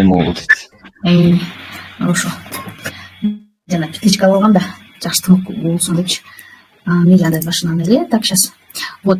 Могут быть. Хорошо. Жана петличка алганда жакшы болсун депчи. Миллиарды башынан эле. Так, сейчас. Вот.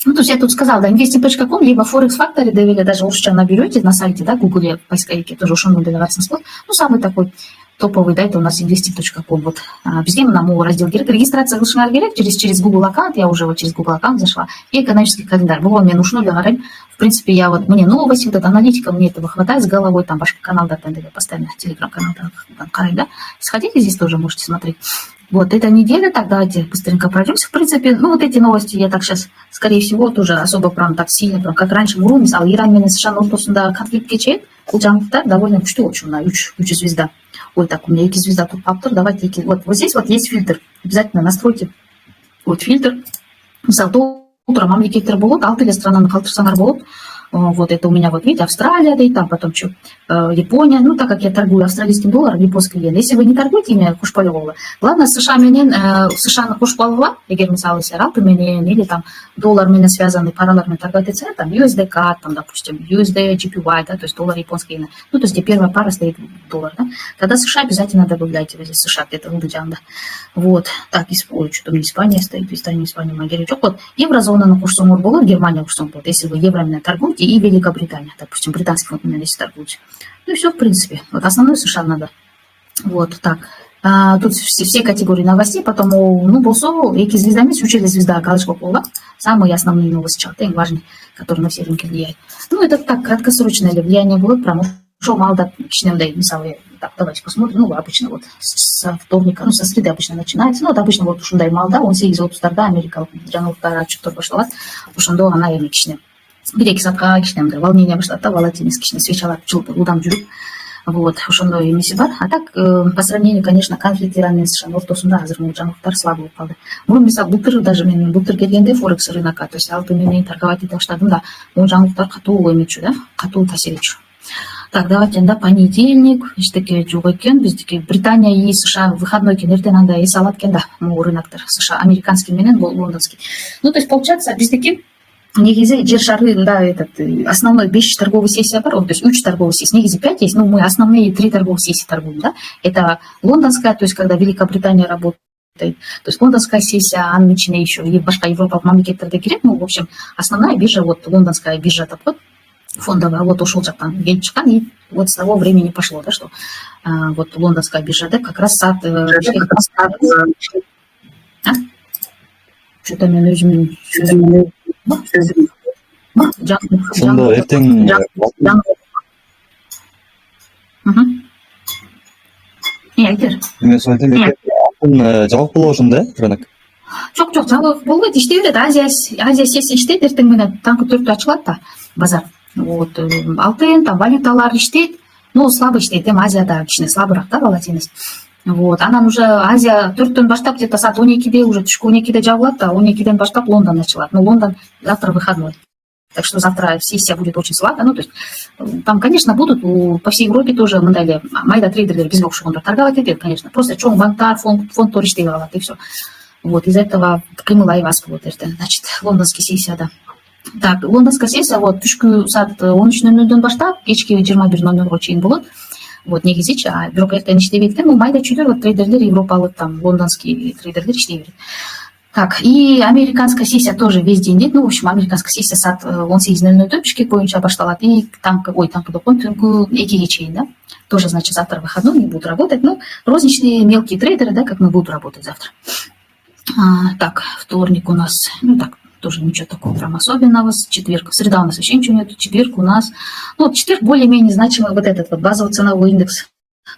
Ну, то есть я тут сказала, да, investing.com, либо Forex Factory, да, или даже орусча наберете на сайте, да, Google, поисковике, тоже ошондон деле аласыңыз болот. Ну, самый такой топовый, да, это у нас investing.com. Вот. Бизге мына могу раздел керек, регистрация кылышыңар керек через Google аккаунт, я уже вот через Google аккаунт зашла, и экономический календарь. Бул мен ушуну да карайм. В принципе, я вот, мне новости, вот эта аналитика, мне этого хватает с головой, там, башка каналдардан деле, постоянно телеграм-каналдан карайм, да. Если хотите, здесь тоже можете смотреть. Вот, эта неделя, так давайте быстренько пройдемся. В принципе, ну, вот эти новости я так сейчас, скорее всего, тоже особо прям так сильно, прям как раньше муру, мисал, Иран менен США ортосунда конфликтке чейт, бул жаңылыктар довольно күчтүү, в общем, на 3 звезда. Ой, так, у меня 2 звезда тут калып тур, давайте, вот здесь вот есть фильтр, обязательно настройте вот фильтр. Мисал, утром мамлекеттер болот, 6 странаны калтырсаңар болот. Вот это у меня, вот видите, Австралия, да и там потом что, Япония. Ну, так как я торгую австралийским долларом, японским йен. Если вы не торгуете ими кушпалевого, ладно, США менен, США кушпалова, егер мисалы саралты менен, или там доллар менен связанный параллельно торговать ТЦ, там USD-CAD, там, допустим, USD, GPY, да, то есть доллар японский йен. Ну, то есть где первая пара стоит доллар, да. Тогда США обязательно добавляйте, если США где-то выдадят, да. Вот, так, ой, что-то у меня Испания стоит, Испания, Магеричок. Вот, еврозона на курсом было, Германия курсом было. Если вы евро менен торгуете, и Великобритания, допустим, британский фонд менен если торгуете. Ну и все, в принципе. Вот основной США надо. Вот, так. Тут все категории новостей, потом, ну, болсо, эки звездами, учили звезда, галочка пола. Самые основные новости, чалты, важные, которые на все рынки влияют. Ну, это так, краткосрочное влияние было, прям, что мало до кичнемдей, мисалы, так, давайте посмотрим, ну, обычно вот со вторника, ну, со среды обычно начинается, ну, вот обычно вот ушундай малда, он 8 отустарда, Америка, жаңылыктар, что-то башталат, ушондо ана эми кичнем. Бир-эки саатка кичинемдир волнение башталат да, волатильность кичине свечалар ылдам жүрүп. Вот, ошондой эмеси бар. А так, по сравнению, конечно, конфликт Иран менен США ортосунда азыр жаңылыктар слабый болуп калды. Мурун мисалы былтыр даже мен былтыр келгенде Форекс рынокко, то есть алтын менен торговать эте баштадым да, могу жаңылыктар катуу эметчү да, катуу таасир этчү. Так, давайте да, понедельник, эчтеке жок экен, биздики Британия и США выходной экен, эртең анда эс алат экен да, могу рыноктор США, американский менен лондонский. Ну, то есть получается, биздики негизи жер шарында этот основной 5 торговых сессий бар, то есть 3 торговых сессий, негизи 5 есть, но мы основные 3 торговых сессии торгуем, да. Это лондонская, то есть когда Великобритания работает, то есть лондонская сессия, анын ичине еще и башка Европа мамлекеттерде кирет, ну, в общем, основная биржа, вот лондонская биржа вот фондовая, вот ушел жактан келип чыккан, и вот с того времени пошло, да, что вот лондонская биржа, да, как раз саат что-то мен өзүмдүн Сонда эртең айтыр. Мен айтайын, алтын жабык болобу ошондо, рынок? Жок, жабык болбойт, иштей берет. Азия сессия иштейт, эртең менен таңкы 4-тө ачылат да базар. Вот, алтын, там валюталар иштейт, но слабо иштейт, эми Азияда кичине слабыраак да волатильность. Вот, анан уже Азия 4-төн баштап где-то саат 12-де уже түшкү 12-де жабылат да, 12-ден баштап Лондон ачылат. Но Лондон завтра выходной. Так что завтра сессия будет очень слабая. Ну, то есть там, конечно, будут по всей Европе тоже мындай майда трейдерлер бизге окшогондор торговать этет, конечно. Просто чоң банктар, фонддор иштей алат и все. Вот, из-за этого кымыл айбас болот эртең. Значит, лондонский сессияда. Так, лондонская сессия вот түшкү саат 13:00дөн баштап кечки 21:00 чейин болот. Вот, негизичи, а бирок эртең иштебейт экен, ну, майда чүйдөр, вот трейдерлер, европалык, там, лондонский трейдерлер иштей берет. Так, и американская сессия тоже весь день дейт. Ну, в общем, американская сессия саат 18:00 Бишкек боюнча башталат. И там, таңкы түнкү 2-ге чейин, да. Тоже, значит, завтра выходной, не будут работать. Ну, розничные мелкие трейдеры, да, как мы будут работать завтра. Так, вторник у нас, ну, так, тоже ничего такого прям особенного. Четверг, среда у нас вообще ничего нет. Четверг у нас, ну, четверг более-менее значимый вот этот вот базовый ценовой индекс.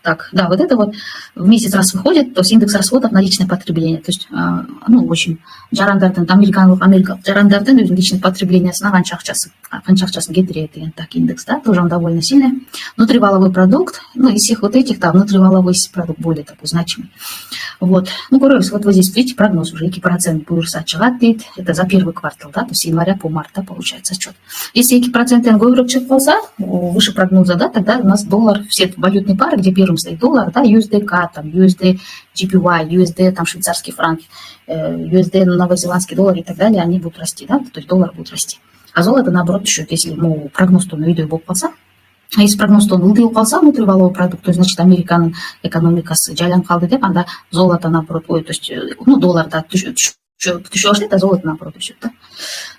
Так, да, вот это вот в месяц раз выходит, то есть индекс расходов на личное потребление. То есть, ну, в общем, жарандардын, Америка жарандардын личное потребление на канча кетирет деген так индекс, да, тоже он довольно сильный. Внутриваловой продукт, ну, из всех вот этих, да, внутриваловой продукт более такой значимый. Вот, ну, көрөбүз, вот здесь, видите, прогноз уже 2% буюрса чыгат дейт, это за первый квартал, да, то есть января по март, да, получается отчет. Если 2% көбүрөөк чыгып калса, выше прогноза, да, тогда у нас доллар, все валютные пары, где первым стоит доллар, да, USD-CAD, там, USD, GPY, USD, там, швейцарский франк, USD, новозеландский доллар и так далее, они будут расти, да, то есть доллар будет расти. А золото, наоборот, еще, если прогноз, то на видео будет полса, А если прогноз то был қалса внутриваловой продукт, то есть, значит, Американың экономикасы жайланып қалды деп, анда золото наоборот, ой, то есть, ну, доллар да түшө баштайт, а золото наоборот өсөт да.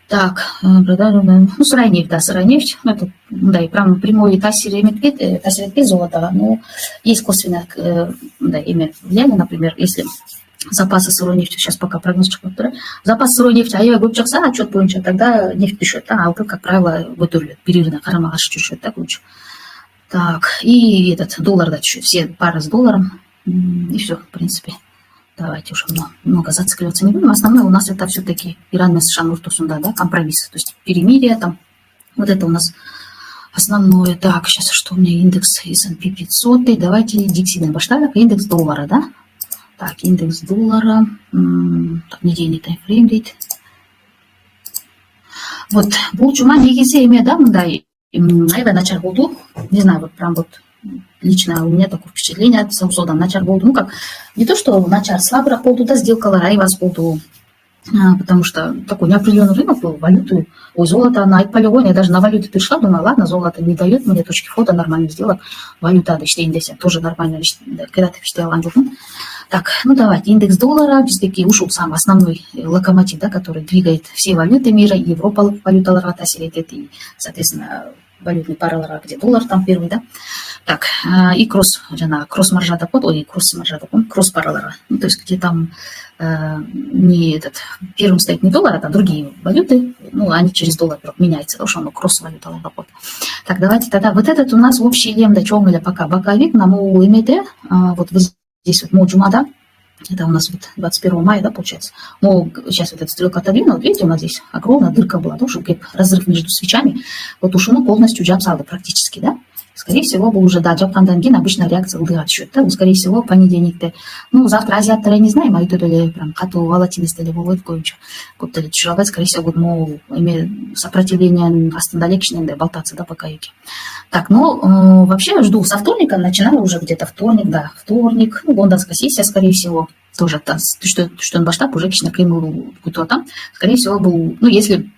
Так, ну, сырая нефть, да, сырая нефть, ну, это, да, прям прямой таасир этпейт золотого, но есть косвенное, да, имя влияние, например, если запасы сырой нефти, сейчас пока прогноз чыкпай тур, запас сырой нефти аябай көп чыкса отчет боюнча, тогда нефть түшөт, да, алтын, как правило, көтөрүлөт, бири-бирине карама каршы түшөт да, көбүнчө. Так, и этот доллар да түшөт, все пары с долларом, и все, в принципе. Давайте уже много зацикливаться не будем. Основное у нас это все-таки Иран и США ортосунда, да, компромиссы, то есть перемирие там. Вот это у нас основное. Так, сейчас что у меня индекс S&P 500. И давайте диксиден баштайлык, индекс доллара, да. Так, индекс доллара, так, недельный таймфрейм дейт. Вот, бул жума негизи эме да, мындай аябай начар болду. Не знаю, вот прям вот лично у меня такое впечатление от саусодан начар болду. Ну как, не то, что начар слабыраак болду да, сделкалар аябаз болду. Потому что такой неопределенный рынок был, валюту, ой, золото, она айтпайлы, я даже на валюту перешла, думала, ладно, золото не дает мне точки входа, нормальных сделок, валюта, да, иштейин десе, тоже нормально, кредитов иштей алган жокмун. Так, ну давайте, индекс доллара, биздеги ушел сам основной локомотив, да, который двигает все валюты мира, Европа валюталарга таасир этет, и, соответственно, валютный паралар, где доллар там первый, да. Так, и кросс-маржа доход, ой, кросс-маржа доход, кросс-паралара, ну, то есть где там не этот, первым стоит не доллар, а там другие валюты, ну, они через доллар меняются, потому что оно кросс-валюта доход. Так, давайте тогда, вот этот у нас общий лем, да, чоңыля пока боковик, на мол имеде, вот здесь вот моджума, да, это у нас вот 21 мая, да, получается. Но сейчас вот эта стрелка отодвинула, вот видите, у нас здесь огромная дырка была, да, чтобы разрыв между свечами. Вот уж оно полностью жапсалды практически, да. Скорее всего, был уже, да, жапкандан кийин обычно реакция ылдыга түшөт, да, скорее всего, понедельникте. Ну, завтра азиаттар я не знаю, айтып эле прям катуу волатильность эле болбойт көбүнчө. Көп деле түшүрө албайт, скорее всего, могу эме сопротивлениянын астында эле кичинекей болтаться, да, пока эки. Так, ну, вообще жду со вторника, начинаю уже где-то вторник, да, вторник, ну, лондонская сессия, скорее всего, тоже түштөн баштап уже кичинекей күтүп атам. Скорее всего, был, ну, если,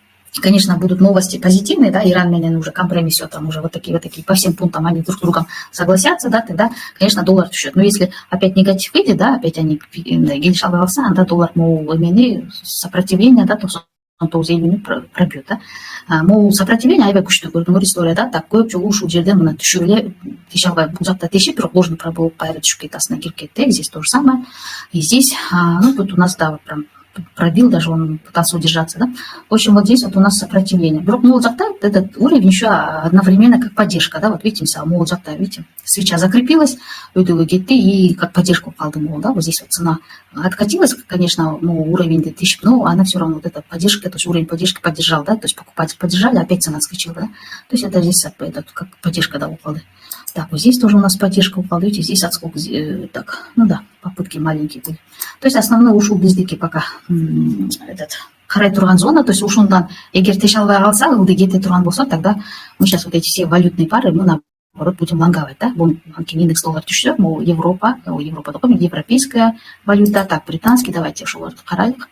конечно, будут новости позитивные, да, Иран менен уже компромисс, там уже вот такие по всем пунктам они друг с другом согласятся, да, тогда, конечно, доллар түшөт. Но если опять негатив выйдет, да, опять они келише албай калса, анда доллар могул эмени сопротивление, да, 99 пробьет, да. Могул сопротивление аябай күчтүү көрдүңөр история, да, так көп жолу ушул жерден мына түшүп эле тише албай, бул жакта тешип, бирок ложный пробой кайра түшүп кетти, астына кирип кетти. Здесь то же самое. И здесь, ну, тут у нас, да, вот прям пробил, даже он пытался удержаться, да. В общем, вот здесь вот у нас сопротивление. Вдруг Молотзакта, этот уровень еще одновременно как поддержка, да, вот видите, Молотзакта, видите, свеча закрепилась, и как поддержку калды, да, вот здесь вот цена откатилась, конечно, уровень 2000, но она все равно, вот эта поддержка, то есть уровень поддержки поддержал, да, то есть покупатель поддержали, опять цена отскочила, да, то есть это здесь это как поддержка, да, упала. Так, вот здесь тоже у нас поддержка упала, видите, здесь отскок, так, ну да, попытки маленькие были. То есть основной ушел биздики пока этот карай турган зона, то есть ушундан эгер теше албай калса, ылды кете турган болсо, тогда мы сейчас вот эти все валютные пары, мы наоборот будем лонговать, да, индекс доллар түшсө, мол Европа европейская валюта, так, британский, давайте ошолорду карайлык,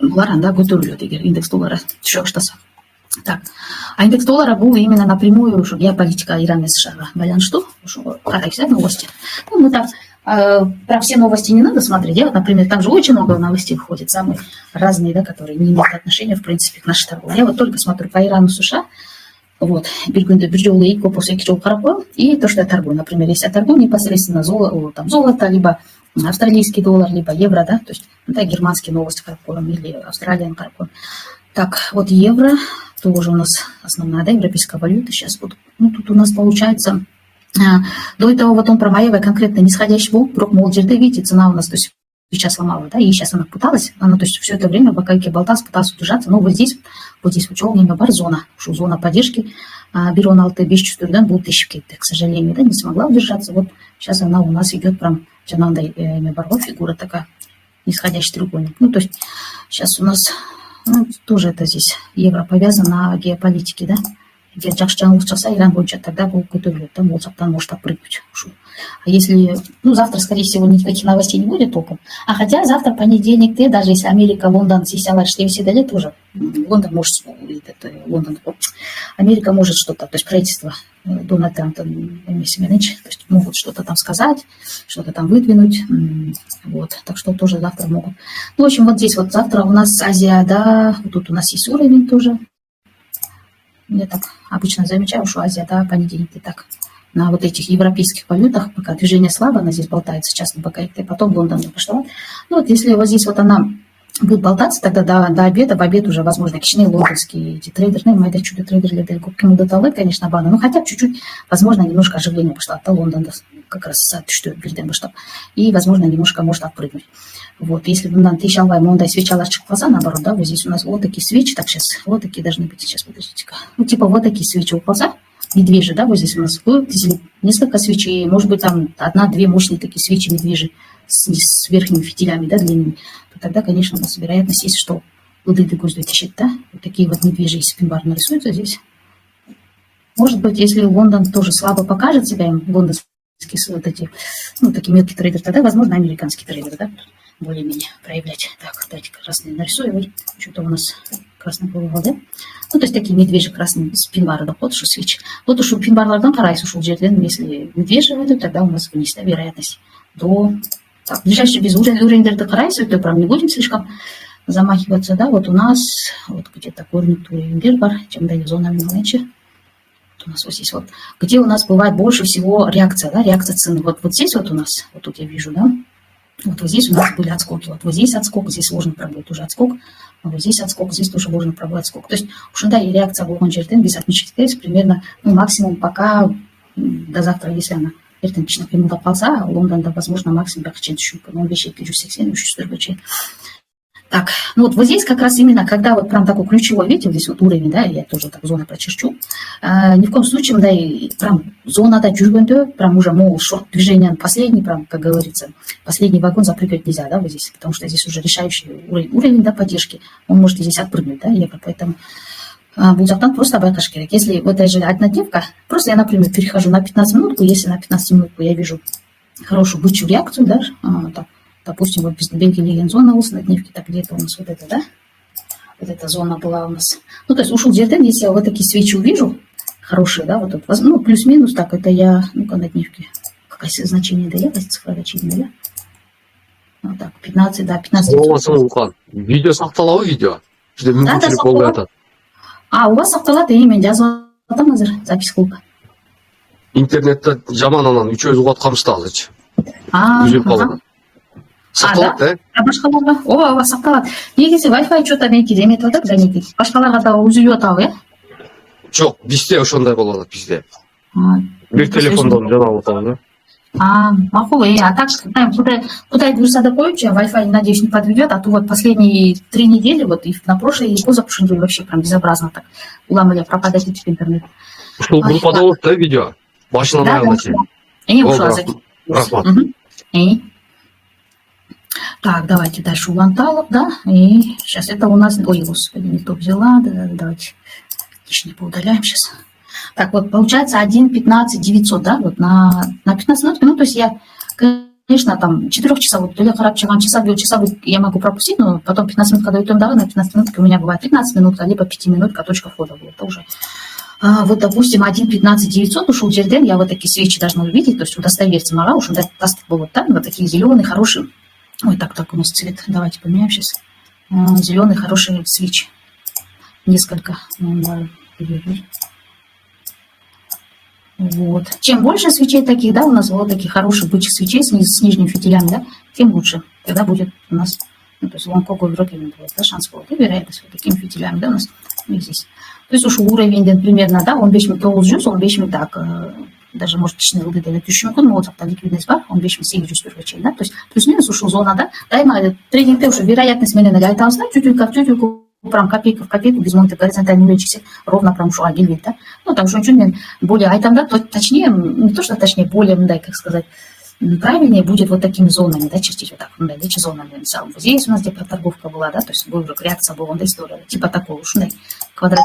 булар анда көтөрүлөт эгер индекс доллара түшө баштаса. Так, а индекс доллара был именно напрямую уже геополитика Ирана и США байланыштуу, карайсыз новости. Ну, мы там про все новости не надо смотреть. Я, например, там же очень много новостей входит, самые разные, да, которые не имеют отношения, в принципе, к нашей торговле. Я вот только смотрю по Ирану, США, вот, и то, что я торгую. Например, если я торгую непосредственно золото, либо австралийский доллар, либо евро, да, то есть это германские новости или Австралия. Так, вот евро, тоже у нас основная, да, европейская валюта. Сейчас вот, ну, тут у нас получается, до этого вот он промаевая конкретно нисходящий был, брок, мол, жерде, видите, цена у нас, то есть сейчас сломала, да, и сейчас она пыталась, она, то есть все это время боковике болталась, пыталась удержаться, но вот здесь вот чоңуна бар зона, ушу зона поддержки, бирон алты 500 был тешип кетти, к сожалению, да, не смогла удержаться, вот сейчас она у нас идет прям, жанагындай фигура такая, нисходящий треугольник, ну, то есть сейчас у нас, ну, тоже это здесь евро повязано на геополитике, да, эгер жакшы жаңылык чыкса Иран боюнча, тогда бул көтөрүлөт да, болсоктан может отпрыгнуть ушул. А если, ну, завтра, скорее всего, никаких новостей не будет толком. А хотя завтра, понедельник, даже если Америка, Лондон, сессиялар иштебесе деле, тоже Лондон может, Америка может что-то, то есть правительство Дональд Трампа, то есть могут что-то там сказать, что-то там выдвинуть, вот, так что тоже завтра могут. Ну, в общем, вот здесь вот завтра у нас Азия, да, вот тут у нас есть уровень тоже. Я так обычно замечаю, что Азия, да, понедельник, и так на вот этих европейских валютах, пока движение слабо, она здесь болтается, сейчас на БК, потом Лондон пошла. Ну вот если вот здесь вот она будет болтаться, тогда до обеда, в обед уже, возможно, кичные лондонские эти трейдеры, майда чудо трейдеры, далеко кимудаталы, конечно, баны, ну хотя бы чуть-чуть, возможно, немножко оживление пошло, а то Лондон как раз что birden что, и, возможно, немножко может отпрыгнуть. Вот, если бы нам тысячалвай, мондай свечала глаза, наоборот, да, вот здесь у нас вот такие свечи, так сейчас, вот такие должны быть, сейчас, подождите-ка, ну типа вот такие свечи у глаза, медвежьи, да, вот здесь у нас вот, несколько свечей, может быть, там одна-две мощные такие свечи медвежьи с верхними фитилями, да, длинными, то тогда, конечно, у нас вероятность есть, что лыды гуздуют ищет, да, вот такие вот медвежьи спинбар нарисуются здесь. Может быть, если Лондон тоже слабо покажет себя, лондонские вот эти, ну, такие мелкие трейдеры, тогда, возможно, американские трейдеры, да, более-менее проявлять. Так, давайте красный нарисую, что-то у нас красный был, да? Ну, то есть такие медвежьи красные спинбары, да, вот что свечи. Вот уж у пинбарлардан карайс ушел жерден, если медвежьи выйдут, тогда у нас вниз, да, вероятность до... Так, ближайший без уровень карайс, то прям не будем слишком замахиваться, да, вот у нас, вот где-то корнит уровень дербар, чем дали зонами меньше. У нас вот здесь вот, где у нас бывает больше всего реакция, да, реакция цены. Вот здесь вот у нас, вот тут я вижу, да, вот здесь у нас были отскоки, вот здесь отскок, здесь сложно пробовать уже отскок, а вот здесь отскок, здесь тоже можно пробовать отскок. То есть уж да, и реакция болған жерден без отмечать примерно, ну, максимум пока до завтра, если она ертеңгішін қимылдап қалса, Лондонда, возможно, максимум бәкчен түшіп, 15-280-300. Так, ну вот здесь как раз именно, когда вот прям такой ключевой, видите, здесь вот уровень, да, я тоже так зона прочерчу, ни в коем случае, да, и прям зона, да, жүргенде, прям уже, мол, шорт движение последний, прям, как говорится, последний вагон запрыгивать нельзя, да, вот здесь, потому что здесь уже решающий уровень, да, поддержки, он может здесь отпрыгнуть, да, евро, поэтому Булзактан просто байкаш керек. Если в этой же однодневка, просто я, например, перехожу на 15 минутку, если на 15 минутку я вижу хорошую бычью реакцию, да, так, допустим, вот белгиленген зона у нас на дневке, так где-то у нас вот это, да, вот эта зона была у нас. Ну, то есть ушел жерден, если я вот такие свечи увижу, хорошие, да, вот тут, ну, плюс-минус, так, это я, ну-ка, на дневке, какое значение дает, цифра значение дает. Вот так, 15, да, 15. Видео сақталауы видео. Да, сақталады. А, у вас сақталады, мен жазып атам азыр, запись қылып. Интернетте жаманынан 300 уат қамышты азырчы. Үзіліп қалады. Сақталады, да? Башқаларға, ооба сақталады. Негізі Wi-Fi что-то неки деметіп атат, занеки. Башқаларға да үзіліп атабы, е? Жоқ, бізде ошондой болот, бізде. Бир телефондон жаналып атабы, мақұл, а так, Кудай бұйырса да қойып, Wi-Fi, надеюсь, не подведет, а то вот последние 3 недели, вот и на прошлой, и позапрошлой неделе вообще прям безобразно так. Уламали пропадать этих интернет. Ушул группада болот да видео? Башынан аяғына чейин. Ушла закинь. Так, давайте дальше уланталов, да, и сейчас это у нас, ой, господи, не то взяла, давайте лишнее поудаляем сейчас. Так, вот получается 1.15.900, да, вот на 15 минут, ну, то есть я, конечно, там 4 часов, то я часа, 2 часа я могу пропустить, но потом 15 минут, когда идем давай, на 15 минут у меня бывает 15 минут, либо 5 минутка точка входа будет тоже. Вот, допустим, 1.15.900 ушел жерден, я вот такие свечи должна увидеть, то есть удостовериться, мара, уж тастык был вот так, вот такие зеленые, хорошие. Ой, так, у нас цвет, давайте поменяем сейчас. Зеленые, хорошие свечи. Несколько. Вот. Чем больше свечей таких, да, у нас вот таких хороших бычьих свечей с нижними фитилями, да, тем лучше. Тогда будет у нас, ну, то есть лонкого игрока будет, да, шанс будет, и вероятность вот такими фитилями, да, у нас здесь. То есть уж уровень, примерно, да, он 5 минут жюз, он 5 минут так, даже может кичине выглядит еще мүмкін, но вот ликвидность бар, он 5 минут 8 первый, да, то есть плюс-минус ушел зона, да, дайма трейдингте уже вероятность менен айтабыз да, тютюлька, прям копейка в копейку, без монты горизонтальный увеличить, ровно прям ушел агилит, да, ну, так что мен более айтам, да, точнее, не то, что точнее, более, да, как сказать, правильнее будет вот такими зонами, да, чистить вот так, да, эти зонами написал. Здесь у нас типа торговка была, да, то есть реакция была, да, история, типа такого уж, да, квадратик,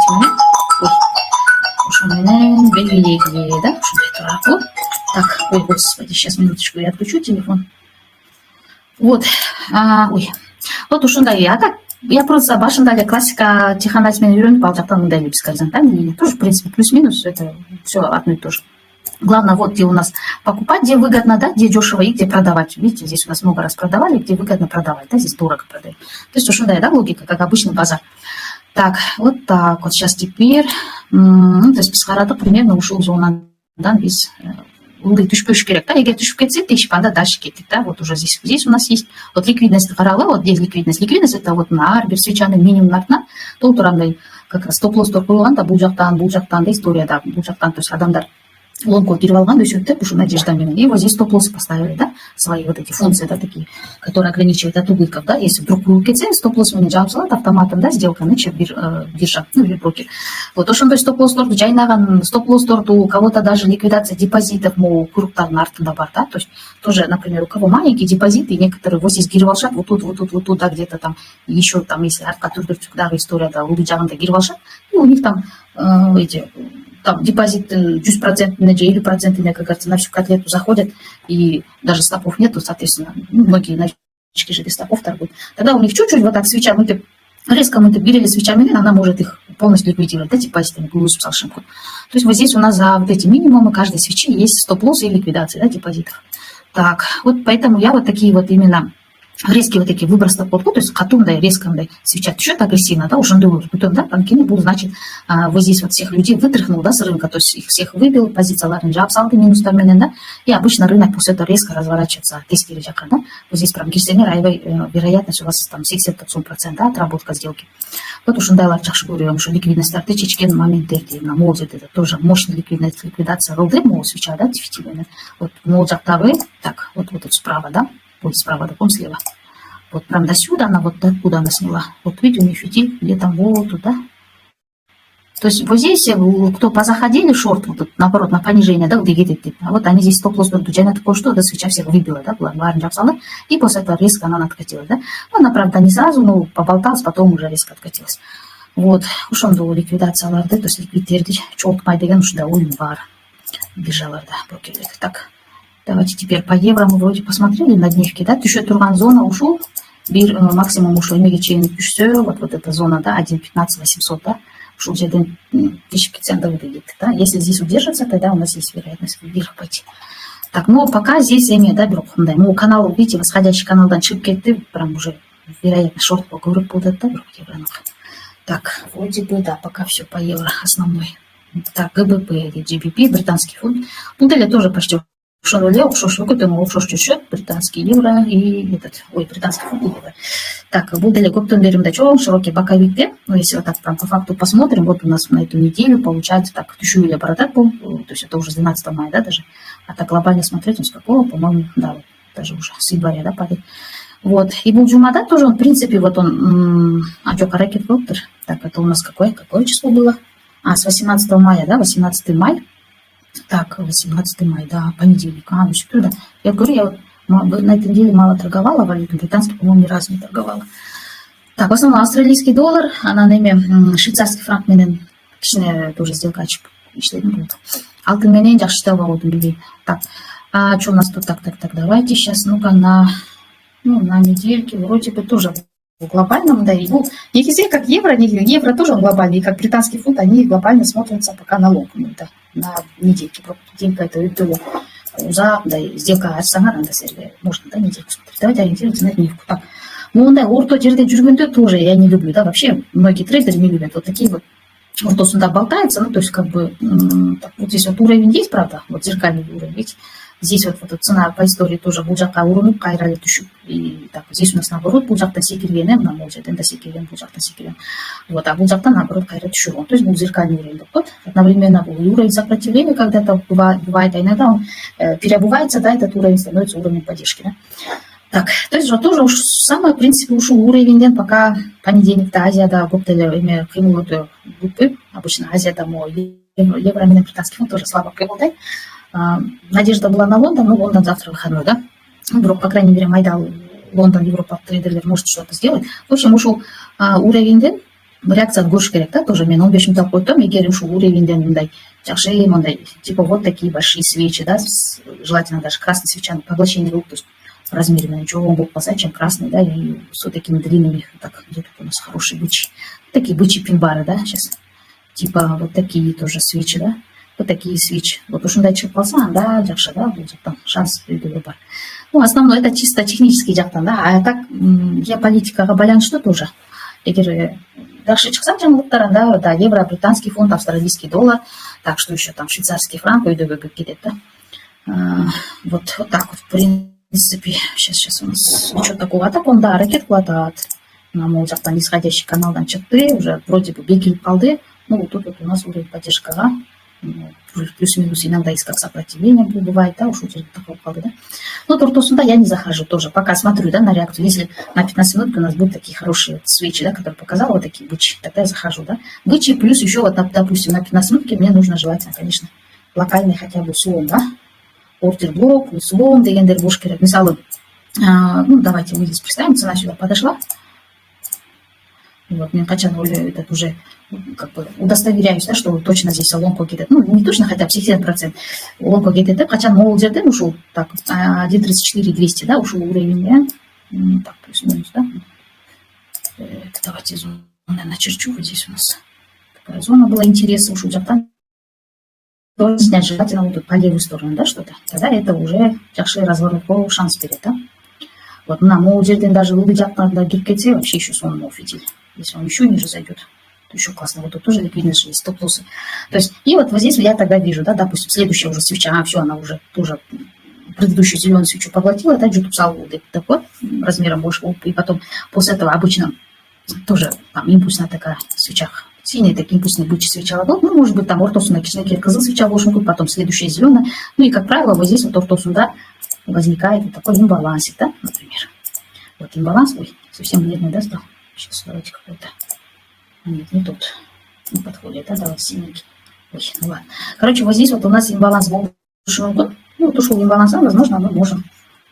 ушунен белгилегиле, да, ушундай турат. Так, ой, господи, сейчас минуточку, я отключу телефон. Вот, ой, вот ушундай, а так я просто башында классика тихонать мен үйрөнүп ал жактан мындай эле сказать, да, тоже в принципе плюс-минус это все одно и то же. Главное, вот где у нас покупать, где выгодно, да, где дешево и где продавать. Видите, здесь у нас много раз продавали, где выгодно продавать, да, здесь дорого продают. То есть, ушундай, да, логика, как обычный базар. Так вот сейчас теперь, то есть бизгарада примерно ушул зонадан без ылдый түшпөш керек, да, эгер түшүп кетсе тешип анда дальше кетет, да, вот уже здесь у нас есть вот ликвидность каралы, вот здесь ликвидность это вот на ар бир свечанын минимум артына толтурандай как раз стоп-лосстор коюлган да бул жактан да историяда бул жактан, то есть адамдар лонго кирип алган өсөт деп ушу надежда менен. И вот здесь стоп-лоссы поставили, да, свои вот эти функции, да, такие, которые ограничивают от убытков, да, если вдруг будет кетсе, стоп-лосс менен жаап салат автоматом, да, сделканы биржа, ну или брокер. Вот ошондой стоп-лоссторду жайнаган, стоп-лоссторду у кого-то даже ликвидация депозитов могу куруктардын артында бар, да, то есть тоже, например, у кого маленькие депозиты, некоторые вот здесь кирип алышат, вот тут, да, где-то там еще там, если артка түрдүрчүктагы историяда улуу жагында кирип алышат, и у них там эти там депозит 10% или 50% как говорится, на всю котлету заходят, и даже стопов нету, соответственно, многие новички же без стопов торгуют. Тогда у них чуть-чуть вот так свеча, резко мы берели свечами, она может их полностью ликвидировать, да, депозитами, то есть вот здесь у нас за вот эти минимумы каждой свечи есть стоп-лоссы и ликвидации, да, депозитов. Так, вот поэтому я вот такие вот именно резкие вот такие выброс стопов, то есть катундай, резкомдай свеча еще агрессивно, да, уже потом, да, банкины будут, значит, вот здесь вот всех людей вытряхнул, да, с рынка, то есть их всех выбил, позицияларын жаап салды минустарменен, да, и обычно рынок после этого резко разворачивается, тескери жака, да, вот здесь прям кирсеңер аябай вероятность у вас там 80-90%, да, отработка сделки. Вот ушундайлар жакшы көрөм, ушу ликвидностьтарды чечкен моменттерди, могул жерде тоже мощный ликвидация кылды, могул свеча, да, дефективный, вот могул жактагы, так, вот справа, да, вот справа, потом слева. Вот прям до сюда она, вот откуда она сняла. Вот видите, у нее фитиль где-то вот туда. То есть вот здесь, кто позаходили шорт, вот тут, наоборот, на понижение, да, а вот они здесь стоп-лосс на такое, что, да, свеча всех выбила, да, и после этого резко она откатилась, да. Ну, она, правда, не сразу, но поболталась, потом уже резко откатилась. Вот, ушонду ликвидацияларды, то есть ликвидтерди чоопмай деген ушундай оюн бар биржаларда, брокерлерде. Так. Давайте теперь по евро мы вроде посмотрели на дневке, да, түшө турган зона ушул, бир максимум ушул эмеге чейин түшсө, вот эта зона, да, 1.15.800, да, ушул жерден тешип кетсе анда выйдет, да, если здесь удержится, тогда у нас есть вероятность вверх пойти. Так, ну пока здесь эме, да, бирок мындай, ну канал, видите, восходящий каналдан чыгып кетти, прям уже вероятно шорт көбүрөөк болот да, бирок евронун. Так, вроде бы, да, пока все по евро основной. Так, ГБП или GBP, британский фунт, бул деле тоже почти офшор чөчөт, британский евро и британский фунт евро. Так, бул деле көптөн бери мындай чоң широкий боковик, ну если вот так прям по факту посмотрим, вот у нас на эту неделю получается так, түшүү эле баратат бул, то есть это уже с 12 мая, да, даже. А так глобально смотреть, он с какого, по-моему, да, вот, даже уже с января, да, падает. Вот, и бул жумада тоже, он, в принципе, вот он, ракет доктор, так, это у нас какое число было? С 18 мая, да, 18 май. Так, 18 мая, да, понедельник, все да. Я говорю, я вот на этой неделе мало торговала валюту, британский, по-моему, ни разу не торговала. Так, в основном австралийский доллар, она на имя швейцарский франк менен, кичине тоже сделка ачып иштедим болду. Алтын менен жакшы иштеп алган билбейм. Так, что у нас тут, так, давайте сейчас, ну-ка, на недельке, вроде бы тоже в глобальном, да, и негизи как евро тоже глобальный, и как британский фунт, они глобально смотрятся пока на лонг, да, на недельке, денька это было да, и сделка ачсаңар анда силерге можно, да, недельку смотреть. Давайте ориентируемся на дневку. Так, мындай орто жерде жүргөндө тоже я не люблю, да, вообще многие трейдеры не любят вот такие вот ортосунда болтается, ну, то есть как бы так, вот здесь вот уровень есть, правда, вот зеркальный уровень, видите. Здесь вот эта цена по истории тоже бул жакка урунуп, кайра түшүп. И так, здесь у нас наоборот бул жакта секирген, мына могул жерден да секирген, бул жакта секирген. Вот, а бул жакта наоборот кайра түшүргөн. То есть бул зеркальный уровень. Вот, одновременно был уровень сопротивления когда-то бывает, а иногда он переобувается, да, этот уровень становится уровнем поддержки, да. Так, то есть тоже уж самое, в принципе, ушул уровень, пока понедельник-то Азияда көптеле эме кыймылдуу группы, обычно Азияда евро менен британский фунт тоже слабо кыймылдайт. Надежда была на Лондон, но Лондон завтра выходной, да? Вдруг, по крайней мере, майдал Лондон, Европа, трейдерлер может что-то сделать. В общем, ушел уровень, реакция көріш керек, да, тоже мен 15 минут қойдым, егер ушу уровеньден мындай жақсы мындай, типа вот такие большие свечи, да, желательно даже красный свеча, поглощение рук, то есть в размере чего будет посадить, чем красный, да, и с вот такими длинными, так, где-то у нас хорошие бычьи, такие бычьи пин-бары, да, сейчас, типа вот такие тоже свечи, да, вот такие свечи. Вот уж дальше полоса, да, жақсы, да, будет там шанс придумать. Ну, основное это чисто технический жақтан, да, а так геополитикаға байланышты тоже. Егер жақсы шықса жаңалықтарында, да, евро, британский фунт, австралийский доллар, так что еще там швейцарский франк, өйдегі кетеді, да. Вот так вот, в принципе, сейчас у нас ничего такого, так он, да, ракет хватает. Нам ол жақтан нисходящий каналдан шықты, уже вроде бы бекіліп қалды. Ну, вот тут вот у нас уровень поддержкаға, плюс-минус иногда есть как сопротивление бывает, да, уж у тебя такого қалды, да. Но тортосунда я не захожу тоже, пока смотрю, да, на реакцию. Если на 15 минут у нас будут такие хорошие свечи, да, которые показала, вот такие бычьи, тогда я захожу, да. Бычьи плюс еще вот, допустим, на 15 минутки мне нужно желательно, конечно, локальный хотя бы слон, да. Ордер-блок, слон, дегендер бош керек. Мысалы, ну, давайте мы здесь представим, цена сюда подошла. Вот, мне хотя этот уже как бы удостоверяюсь, да, что точно здесь лонко кетеді. Ну, не точно, хотя бы 60%. Лонко кетеді, хотя мол жерден ушел, так, 1.34 200, да, ушел уровень, так, плюс-минус, да. Давайте зону начерчу, вот здесь у нас такая зона была интереса, ушел жақтан. Снять желательно вот тут по левую сторону, да, что-то. Тогда это уже жақсы разворот по шанс берет, да. Вот на мол жерден даже выйдет жақтан да кеп кетсе, вообще еще сон мол фитиль. Если он еще ниже зайдет, то еще классно. Вот тут тоже ликвидность есть, стоп-лоссы. То есть, и вот здесь я тогда вижу, да, допустим, следующая уже свеча, все, она уже тоже предыдущую зеленую свечу поглотила, да, джуту салвуды такой, размером больше, и потом после этого обычно тоже там импульсная такая в свечах, синяя, такие импульсные бычьи свеча, ну, может быть, там ортосу на кишнеке козыл свеча больше, потом следующая зеленая, ну, и, как правило, вот здесь вот ортосу, да, возникает вот такой имбалансик, да, например. Вот имбаланс, ой, совсем бледный, да, стал. Сейчас давайте какой-то. Нет, не тот. Не подходит, да, давайте синенький. Ой, ну ладно. Короче, вот здесь вот у нас имбаланс был. Ну, вот ушел имбаланс, возможно, мы можем.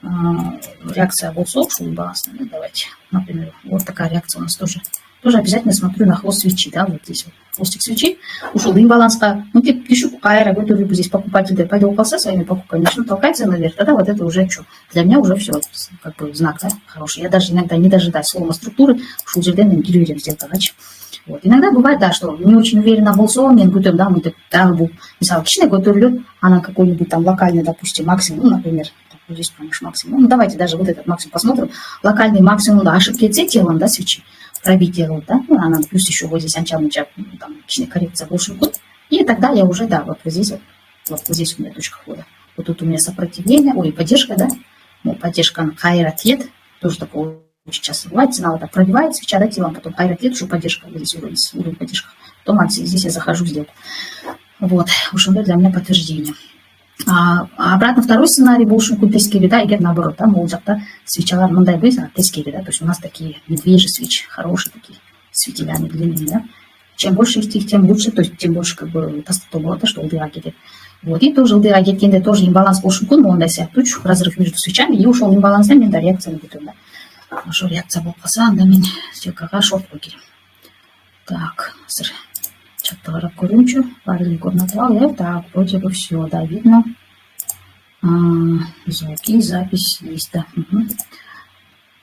Реакция вот ушел имбаланс. Давайте, например, вот такая реакция у нас тоже. Тоже обязательно смотрю на хвост свечи, да, вот здесь вот хвостик свечи. Ушел имбаланс. Ну, ты пишу аэро, готовы здесь покупатель, да, пойдем полоса своими покупками, начнут толкаться наверх, тогда вот это уже что? Для меня уже все, как бы знак, да, хороший. Я даже иногда не дожидаюсь слома структуры, ушел жерден гирюрем сделать, вот. Иногда бывает, да, что не очень уверенно был сон, мен готовим, да, мы так был, мысалы, кичине готовлю, а на какой-нибудь там локальный, допустим, максимум, ну, например, вот здесь, конечно, максимум, ну, давайте даже вот этот максимум посмотрим, локальный максимум, да, ошибки телом, да, свечи. Пробитие, вот, да, ну, она плюс еще вот здесь анча-муча, там, коррекция больше код, и тогда я уже, да, вот здесь вот здесь у меня точка входа, вот тут у меня сопротивление, ой, поддержка, да, ну, поддержка хайратет, тоже такое сейчас бывает, цена вот так пробивает свеча, да, телом, потом хайратет, уже поддержка, вот здесь уровень поддержка, потом здесь я захожу в сделку, вот, уж для меня подтверждение. А обратно второй сценарий больше тескери, да, и наоборот, да, мол, жакта свечалар мындай бейса, тескери, да, то есть у нас такие медвежьи свечи, хорошие такие светиля, они длинные, да. Чем больше их, тем лучше, то есть тем больше как бы то было, да, что удыра кетет. Вот, и тоже удыра кеткенде тоже имбаланс больше кун, он дайся туч, разрыв между свечами, и ушел имбаланс, да, мен да, реакция будет, да. Что реакция была пасан, да, мен сделка шорт покерем. Так, чатталар көрінчу, параллельно назвал я, так, вроде бы все, да, видно. Звуки, запись есть, да. Угу.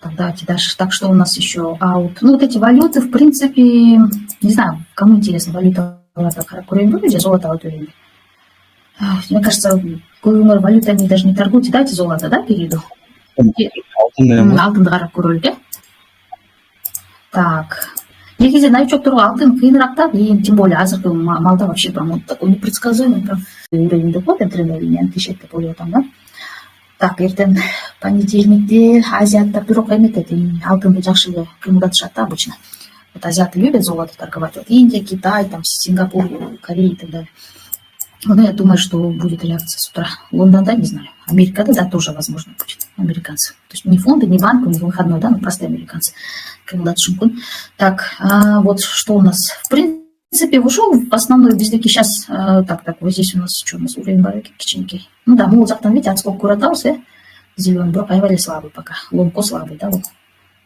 Так, давайте дальше. Так, что у нас еще? Аут. Ну, вот эти валюты, в принципе, не знаю, кому интересно, валюта, золото, вот, мне кажется, валютами даже не торгуйте, дайте золото, да, перейду? Алтын да? Так. Негізі новичок тұрға алтын қиынырақта, и тем более азыркы малда вообще прям вот такой непредсказуемый, прям уровень дохода трендовый, не тишет более там, да. Так, ертең понедельникте азиаттар бирок эметет, алтынды жакшы кыймылдатышат да обычно. Вот азиаты любят золото торговать, вот Индия, Китай, там Сингапур, Корея и так далее. Ну, я думаю, что будет реакция с утра. Лондонда, не знаю. Америкада, да, тоже возможно будет. Американцы. То есть не фонды, не банк, не выходной, да, но простые американцы. Так, вот что у нас. В принципе, ушел в основной безлики. Сейчас, так, вот здесь у нас, что у нас, уровень барыки, киченький. Ну да, мы там, видите, отскок куратался. Зеленый брок, а слабый пока. Ломко слабый, да, вот.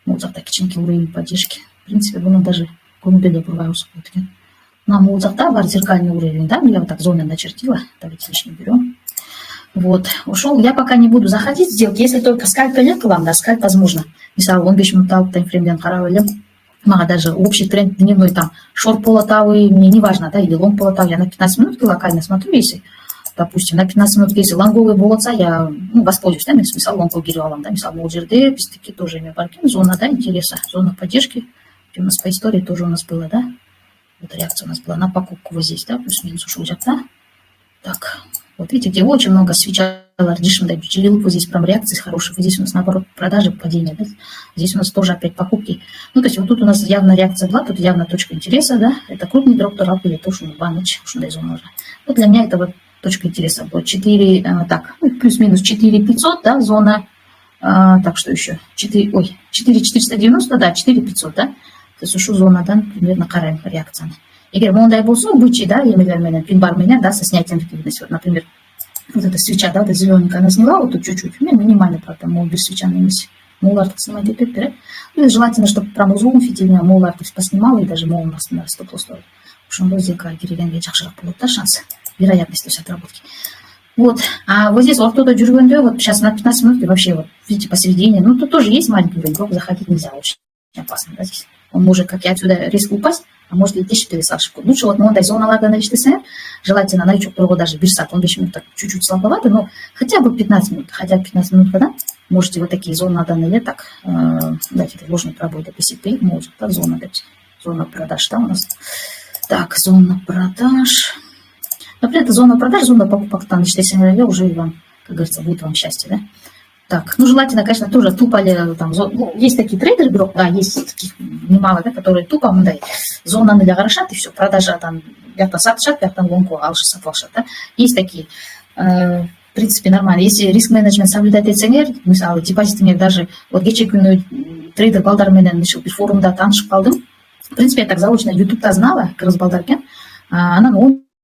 Вот так, киченький уровень поддержки. В принципе, он даже көңілде бұрғай өсіп кеткен. Нам ол жақта бар зеркальный уровень, да, я вот так зоны начертила, давайте лишний берем. Вот, ушел, я пока не буду заходить в сделки, если только скальп лет к вам, да, скальп возможно. Мисал, он 5 минут таймфреймден қарап өлем, мага даже общий тренд дневной там, шорт полотавый, мне не важно, да, или лонг полотавый, я на 15 минут локально смотрю, если, допустим, на 15 минут, если лонговый болотса, я, воспользуюсь, да, мисал, лонговый гирюалам, да, мисал, мол, жерде, пистыки тоже имя баркен, зона, да, интереса, зона поддержки, у нас по истории тоже у нас было, да, вот реакция у нас была на покупку вот здесь, да, плюс-минус ушел да. Так, вот видите, где очень много свеча ардишем, да, вот здесь прям реакции хорошие, вот здесь у нас наоборот продажи, падения, да, здесь у нас тоже опять покупки. Ну, то есть вот тут у нас явно реакция 2, тут явно точка интереса, да, это крупный дроп, или то, что баныч, что дай зона. Вот для меня это вот точка интереса будет 4, так, плюс-минус 4500, да, зона, так, что еще, 4490, да, 4500, да. То есть ушу зонадан примерно қарайым реакцияны. Егер мондай болса, бычий, да, емелерменен, пин-барменен, да, со снятием ликвидности. Вот, например, вот эта свеча, да, вот зелененькая она сняла, вот тут чуть-чуть, минимально, правда, мол, без свеча на эмиссии. Моллард снимать опять, да? Ну, и желательно, чтобы прям узлом фитильно моллард поснимала, и даже мол на стоп стоит. Потому что здесь как деревянный жақшырақ будет, да, шанс, вероятность, то есть отработки. Вот, а вот здесь вот кто-то жүргенде, вот сейчас на 15 минут, и вообще, вот, видите, посередине, ну, тут тоже есть маленький игрок, заходить нельзя, очень опасно, да, здесь. Он может, как и отсюда, резко упасть, а может и дешевле пересадку. Лучше вот мондай зоналарда наличты, желательно новичок того даже бирсат, он еще так чуть-чуть слабовато, но хотя бы 15 минут, когда можете вот такие зоны на данный лет так, дать это ложный пробой до PCP, может, так, зона дать, зона продаж, да, у нас. Так, зона продаж. Например, это зона продаж, зона покупок, там, если я уже вам, как говорится, будет вам счастье, да. Так, ну, желательно, конечно, тоже тупо, там, есть такие трейдеры, да, есть таких немало, да, которые тупо, да, зона для гаражат, и все, продажа там, як-то сатшат, як там лонку, алши сатвалшат, да, есть такие, в принципе, нормально. Если риск-менеджмент соблюдать эценер, мысалы, депозитами даже, вот кече күні трейдер балдарменен бір форумда танышып қалдым, в принципе, я так заочно ютубта знала, кыргыз балдаркен, она,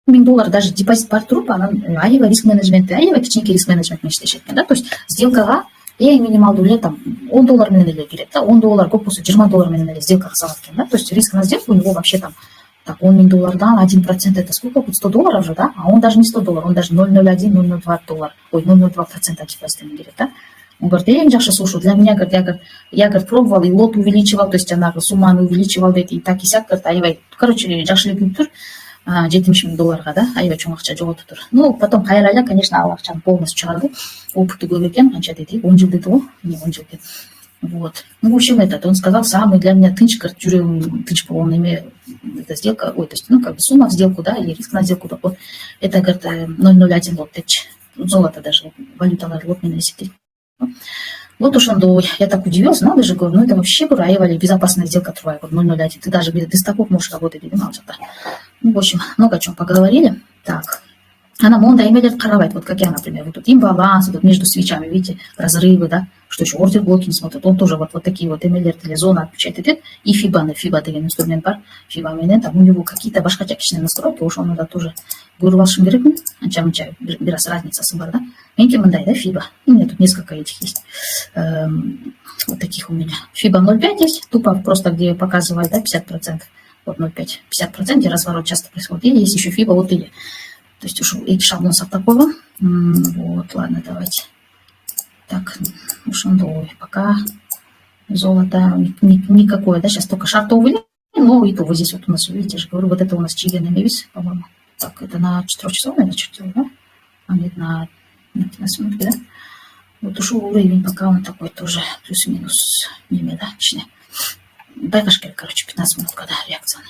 $1000 даже депозит бар тұрып, анан аева риск-менеджменті, аева кичинекей риск-менеджмент иштешет, да, то есть сделкаға ең минималды үле там $10 менен эле кирет, да, $10 көп болсо $20 менен эле сделка кылсалат экен, да, то есть риск на сделку у него вообще там так, $10,000, 1% это сколько будет? $100 же, да, а он даже не $100, он даже 0,01, $0,02, ой, 0,02% депозита не берет, да. Он говорит, я не жақсы слушаю, для меня, говорит, я пробовал, и лот увеличивал, то есть она сумманы увеличивал, и так и сяк, говорит, аевай, короче, жақсы легін тұр, $70,000, да, аевай чоң ақша жоғалтып тұр. Ну, потом қайрайла, конечно, ал ақшаны полностью шығарды, опыты көп екен, қанша дейді, 10 жыл дейді ғой, не 10 жыл дейді. Вот. Ну, в общем, он сказал, самый для меня тынч, говорит, жүрегім тынч болған неме, эта сделка, ой, то есть, ну, как бы сумма в сделку, да, или риск на сделку, так вот, это, говорит, 0,01 лот, золото даже, валюталар лот менен есептейді. Вот уж он, я так удивился, надо же, говорю, ну это вообще аевали безопасная сделка трувая, вот 0,01, ты даже без стопов можешь работать, видимо, что-то. Ну, в общем, много о чем поговорили. Так, она монда имеет каравайт, вот как я, например, вот тут имбаланс, вот между свечами, видите, разрывы, да, что еще ордер блоки не смотрит, он тоже вот такие вот эмелер или зона отпечатает, и фиба деген инструмент бар, фиба менен, там у него какие-то башкачакичные настройки, уж он надо тоже гурвалшим берегу, анча бирас разница бар, да, меньки мандай, да, фиба, у меня тут несколько этих есть, вот таких у меня, фиба 0,5 есть, тупо просто где показывает, да, 50%, вот 0,5, 50%, где разворот часто происходит, и есть еще фиба, вот или. То есть уж и шаблон такого. Вот, ладно, давайте. Так, уж он пока золото никакое, да, сейчас только шартовый, но и то вот здесь вот у нас, видите, я же говорю, вот это у нас чилен мевис, по-моему. Так, это на 4 часов, наверное, чертил, да? А нет, на 15 минут, да? Вот уж уровень пока он такой тоже плюс-минус, не да, точнее. Байкашкер, короче, 15 минут, когда реакция.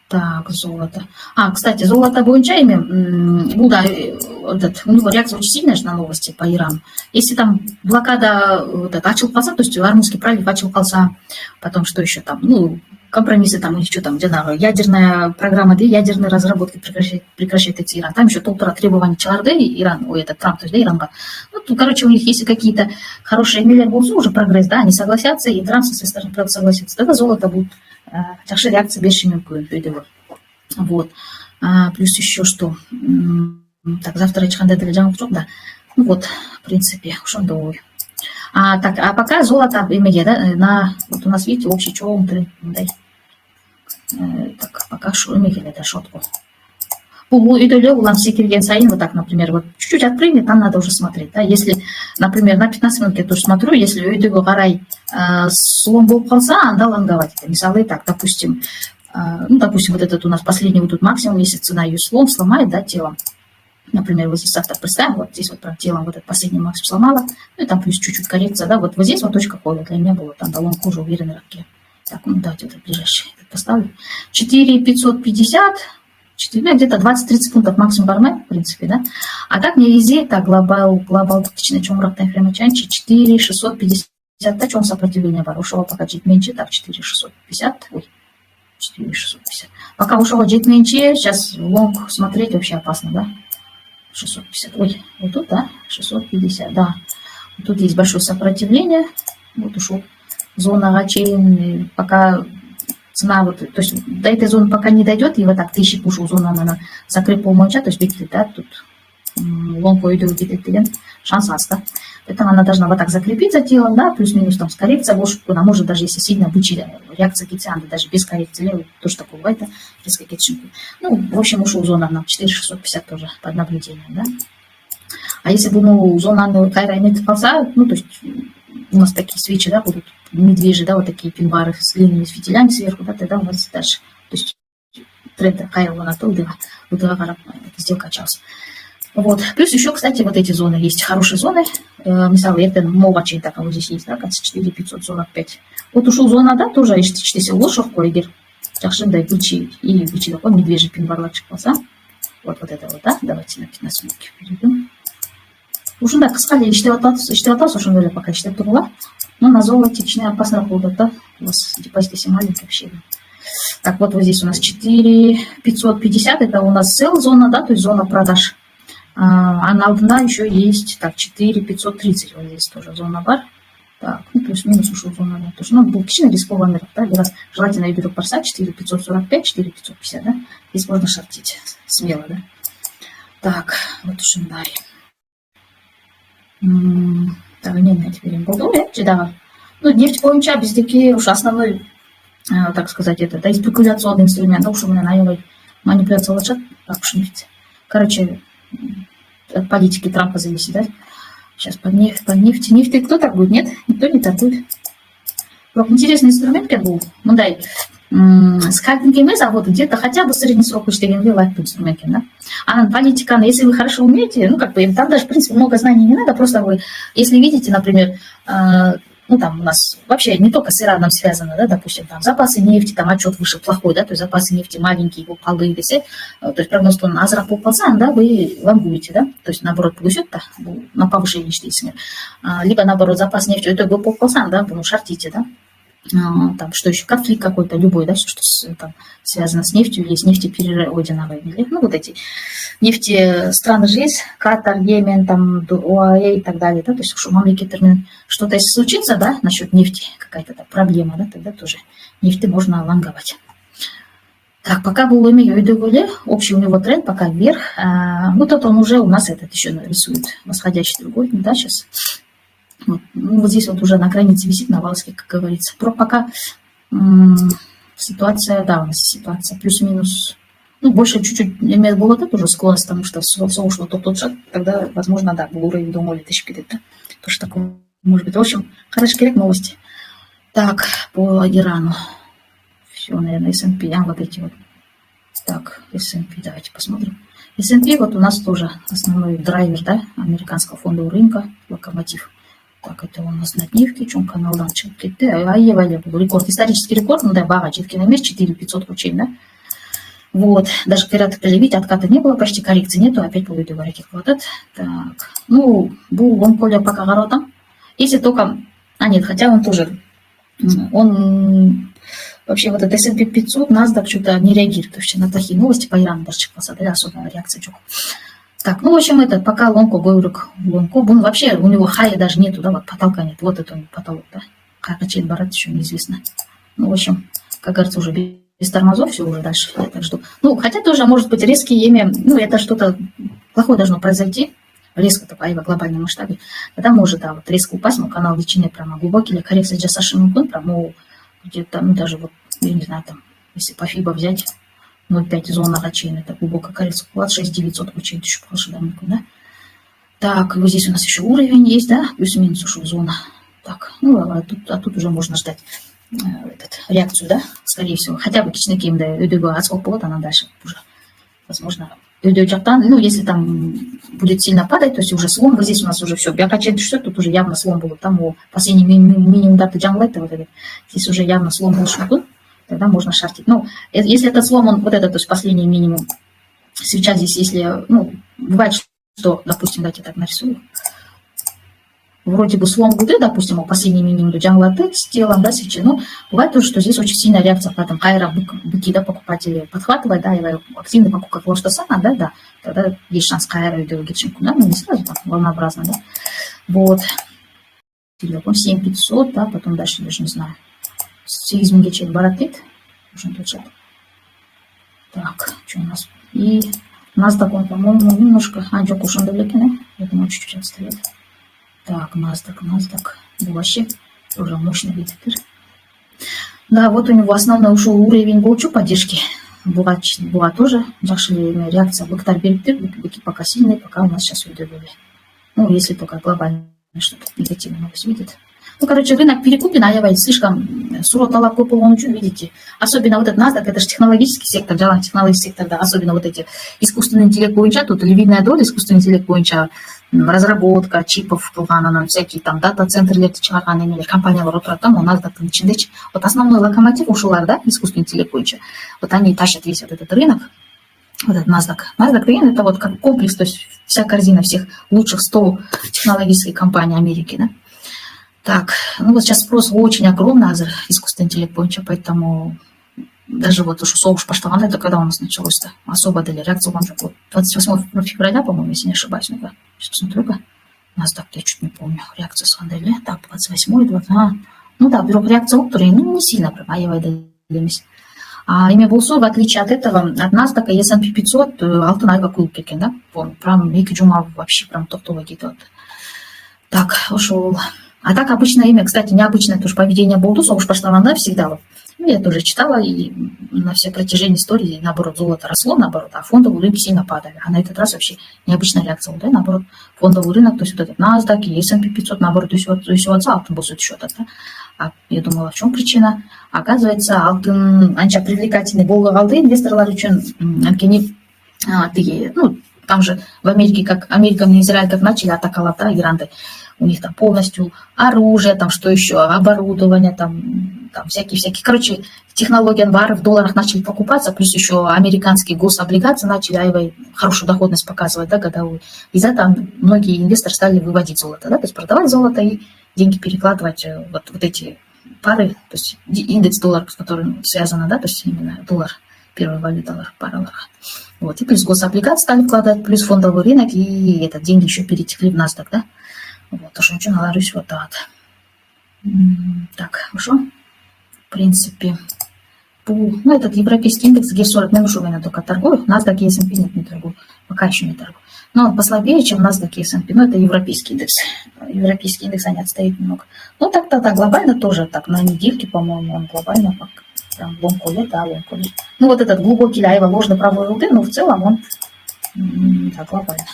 Так, золото. А, кстати, золото бойынша ну да, у него реакция очень сильная же на новости по Ирану. Если там блокада очылып қалса, то есть Армузский пролив очылып қалса, потом что еще там, ну, компромиссы там, или что там, ядерная программа, да, ядерные разработки прекращает эти Иран. Там еще толтора требований чыларды, Иран, ой, это Трамп, то есть, да, Иранга. Ну, тут, короче, у них есть какие-то хорошие миллиарды болсу, уже прогресс, да, они согласятся, и Трамп со своей стороны, правда, согласится. Тогда золото будет жақсы реакция берші мүмкін. Вот. Плюс еще что. Так, завтра ешқандай жаңалық жоқ, да. Ну вот, в принципе, ошондой. Так, а пока золото имеге, да, вот у нас, видите, общий чоң тренд, Так, пока шумихили, это шотку. Идоле улан все кирген сайын, вот так, например, вот чуть-чуть отпрыгнет, там надо уже смотреть, да, если, например, на 15 минут я тоже смотрю, если идоле гарай слом был полза, анда ланговать, это мисалы так, допустим, ну, допустим, вот этот у нас последний вот тут максимум, если цена ее сломает, да, телом, например, вот здесь автор представим, вот здесь вот прям телом вот этот последний максимум сломала, ну, и там плюс чуть-чуть коррекция, да, вот здесь вот точка кола для меня была, там дала кожу уверенной рабке. Так, ну, давайте вот ближайший поставлю. 4550, где-то 20-30 пунктов максимум бармен, в принципе, да. А так не везде, так, глобал, тактичный чумрактный хремачанчи, 4650, да, чем сопротивление бар, ушел пока чуть меньше, так, 4650, ой, 4650. Пока ушел чуть меньше, сейчас лонг смотреть вообще опасно, да. 650, ой, вот тут, да, 650, да. Вот тут есть большое сопротивление, вот ушел зона гачей, пока цена вот, то есть до этой зоны пока не дойдет, и вот так тысячи пушил зона, она закрыть полмонча, то есть битли, да, тут лонг пойдет, шанс аста. Поэтому она должна вот так закрепить за телом, да, плюс-минус там с коррекцией, она может даже если сильно бычить, реакция китианда, даже без коррекции, тоже такое бывает, резко китчинку. Ну, в общем, ушел зона на 4650 тоже под наблюдением, да. А если бы, ну, зона кайра не ползает, ну, то есть у нас такие свечи, да, будут медвежьи, да, вот такие пинбары с длинными фитилями сверху, да, тогда у нас дальше, то есть тренд кайра на то, да, сделка качался. Вот. Плюс еще, кстати, вот эти зоны есть, хорошие зоны. Мисал, это мовачи, так, вот здесь есть, да, 4545. Вот ушел зона, да, тоже, если лошадь коридор, чахшин дай бычи, и бычи такой медвежий пинбарлачик полза. Вот это вот, да, давайте на 15 минут перейдем. Уже так сказали, штиатас уже были пока штиатула, но на золотичные опасно будут, да, у вас депозит если маленький вообще. Так, вот здесь у нас 4550, это у нас sell зона, да, то есть зона продаж. А на алдна еще есть, так, 4530, вот здесь тоже зона бар. Так, ну плюс-минус ушел зона бар. Потому что, ну, был кичный рискованный, да, раз желательно я беру парса 4545, 4550, да, здесь можно шортить смело, да. Так, вот уж дай. Так, не теперь им буду, да. Ну, нефть бойынша біздеке уж основной, так сказать, это, да, спекуляционный инструмент, да, уж у меня наявой манипуляция лошадь, так уж нефть. Короче, от политики Трампа зависит, да. Сейчас по нефти кто торгует? Нет, никто не торгует. Вот интересный инструмент, как был, ну дай, скальпинги мы заводы где-то хотя бы средний срок учтения лайк инструмент, да. А политика, если вы хорошо умеете, ну как бы там даже в принципе много знаний не надо, просто вы, если видите, например, ну там у нас вообще не только с Ираном связано, да, допустим, там запасы нефти, там отчет выше плохой, да, то есть запасы нефти маленькие, его полы, то есть прогноз, что на азра полпалсан, да, вы лонгуете, да, то есть наоборот получит, да, на повышение считается, либо наоборот запас нефти, это был полпалсан, да, ну шортите, да. Там что еще, конфликт какой-то, любой, да, все, что там связано с нефтью, есть нефтепереработка на войне, ну, вот эти нефти страны же есть, Катар, Йемен, там, ОАЭ и так далее, да, то есть, что маленький термин, что-то если случится, да, насчет нефти, какая-то там проблема, да, тогда тоже нефти можно лонговать. Так, пока был Ломи общий у него тренд пока вверх, ну, тот он уже у нас этот еще нарисует восходящий треугольник, да, сейчас. Вот, ну, вот здесь вот уже на границе висит на волоске, как говорится. Пока ситуация, да, у нас ситуация плюс-минус, ну, больше чуть-чуть имеет было это тоже склонность, потому что все ушло тот шаг, тогда, возможно, да, был уровень до 0,5 где-то. Тоже такое может быть. В общем, хорошие новости. Так, по Ирану. Все, наверное, S&P, вот эти вот. Так, S&P, давайте посмотрим. S&P вот у нас тоже основной драйвер, да, американского фондового рынка, локомотив. Так, это у нас на дневке, чем каналдан шығып кетті. Аевале был рекорд, исторический рекорд, ну да, баға жеткен емес, 4500 очень, да. Вот, даже когда-то видите, отката не было, почти коррекции нету, опять по видео бараки хватает. Так, ну, был он поле пока городом. Если только, нет, хотя он тоже, он вообще вот это S&P 500, NASDAQ что-то не реагирует вообще на плохие новости по Ирану, даже посмотрели, особая реакция чего. Так, ну, в общем, это пока лонко, бойрик, лонко, он вообще, у него хая даже нету, да, вот потолка нет, вот это у него потолок, да, какачет барат еще неизвестно. Ну, в общем, как говорится, уже без тормозов все уже дальше, я так жду. Ну, хотя тоже, может быть, резкие имя, ну, это что-то плохое должно произойти, резко такое в глобальном масштабе, тогда может, да, вот резко упасть, но канал величины прямо глубокий, или коррекция джасаши мукун, прямо где-то, ну, даже вот, я не знаю, там, если по FIBA взять 0,5 зона гачейна, это глубокая коррекция вклад 6900 гачейн, еще полшедамнику, да. Так, вот здесь у нас еще уровень есть, да, плюс-минус ушел зона. Так, ну, а тут уже можно ждать реакцию, да, скорее всего. Хотя бы кичнекеймде өйдөгө отскок болот, она дальше уже, возможно, өйдө жактан, ну, если там будет сильно падать, то есть уже слом, вот здесь у нас уже все, биокачейн түшсө, тут уже явно слом будет, там у последний минимумдарды жаңылайт, вот этот, здесь уже явно слом болушу мүмкүн, тогда можно шортить. Ну, если этот слом, он вот этот, то есть последний минимум, свеча здесь, если, ну, бывает, что, допустим, давайте так нарисую, вроде бы слом будет, допустим, последний минимум джанглаты с телом, да, свечи, но бывает тоже, что здесь очень сильная реакция, поэтому хайра быки, да, покупатели подхватывают, да, и активная покупка флоштасана, да, тогда есть шанс хайра идет гитчинку, да, но не сразу, так, волнообразно, да, вот, телефон 7500, да, потом дальше даже не знаю, 8 гитчин баратит, нужно тут так, что у нас, и NASDAQ, он, по-моему, немножко, Джок ушел далеко, да, я думаю, чуть-чуть отстоит. Так, NASDAQ, вообще тоже мощный вид. Да, вот у него основной ушел уровень болчу поддержки. Была тоже жақшылы реакция. Быктар бериптер, быки пока сильные, пока у нас сейчас уйдет. Ну, если только глобально что-то негативное новость видит. Ну, короче, рынок перекупен, а слишком суроталап көп болгон үчүн, видите. Особенно вот этот NASDAQ, это же технологический сектор, жалаң технологический сектор, да, особенно вот эти искусственный интеллект боюнча, тут львиная доля искусственный интеллект боюнча, разработка чипов кылганынан, всякие там дата-центрлерди чыгарган эмелер, компаниялар отурат, там, NASDAQ-тын ичиндечи. Вот основной локомотив ушулар, да, искусственный интеллект боюнча. Вот они тащат весь вот этот рынок, вот этот NASDAQ. NASDAQ деген это вот как комплекс, то есть вся корзина всех лучших 100 технологических компаний Америки, да. Так, ну вот сейчас спрос очень огромный, искусственный интеллект боюнча, поэтому даже вот уж соғыш баштаганда, это когда у нас началось-то, особо дали реакцию, вот 28 февраля, по-моему, если не ошибаюсь, ну-ка, сейчас посмотрю-ка, NASDAQ, я чуть не помню, реакция сандали, так, 28-й, 20, ну да, бирок реакция оптуры, ну не сильно прям, аябай делемес. А имя болсо, в отличие от этого, от NASDAQ и S&P 500, алтын айга куюп кеткен, да, помню, прям эки жума вообще прям токтолой кетип. Так, ушел. А так обычное имя, кстати, необычное тоже поведение болду, соғыш баштаганда всегда вот. Ну, я тоже читала, и на все протяжении истории, наоборот, золото росло, наоборот, а фондовые рынки сильно падали. А на этот раз вообще необычная реакция, да, наоборот, фондовый рынок, то есть вот этот NASDAQ и S&P 500, наоборот, то есть вот алтын болсо түшүп атат, да. А я думала, в чем причина? Оказывается, алтын анча привлекательный болго калды инвесторлар үчүн, анткени, ну, там же в Америке, как Америка и Израиль как начали атаковать, да, Иранды, у них там полностью оружие, там что еще, оборудование, там всякие, короче, технологии бары в долларах начали покупаться, плюс еще американские гособлигации начали хорошую доходность показывать, да, годовую. Из-за этого многие инвесторы стали выводить золото, да, то есть продавать золото и деньги перекладывать вот эти пары, то есть индекс доллара, с которым связано, да, то есть именно доллар, первая валюта, пара. Вот, и плюс гособлигации стали вкладывать, плюс фондовый рынок, и деньги еще перетекли в NASDAQ, да. Вот, то что ничего наладить вот так. Так, хорошо. В принципе, ну, этот европейский индекс GIR40 наверху у меня только торгую, NASDAQ и S&P нет, не торгую, пока еще не торгую. Но он послабее, чем NASDAQ и S&P, но это европейский индекс. Европейский индекс, они отстоят немного. Ну, так-то, да, глобально тоже, так, на недельке, по-моему, он глобально, там, лонг-колет, да, лонг-колет. Ну, вот этот глубокий ляева ложный правый ЛД, но в целом он, да, глобально.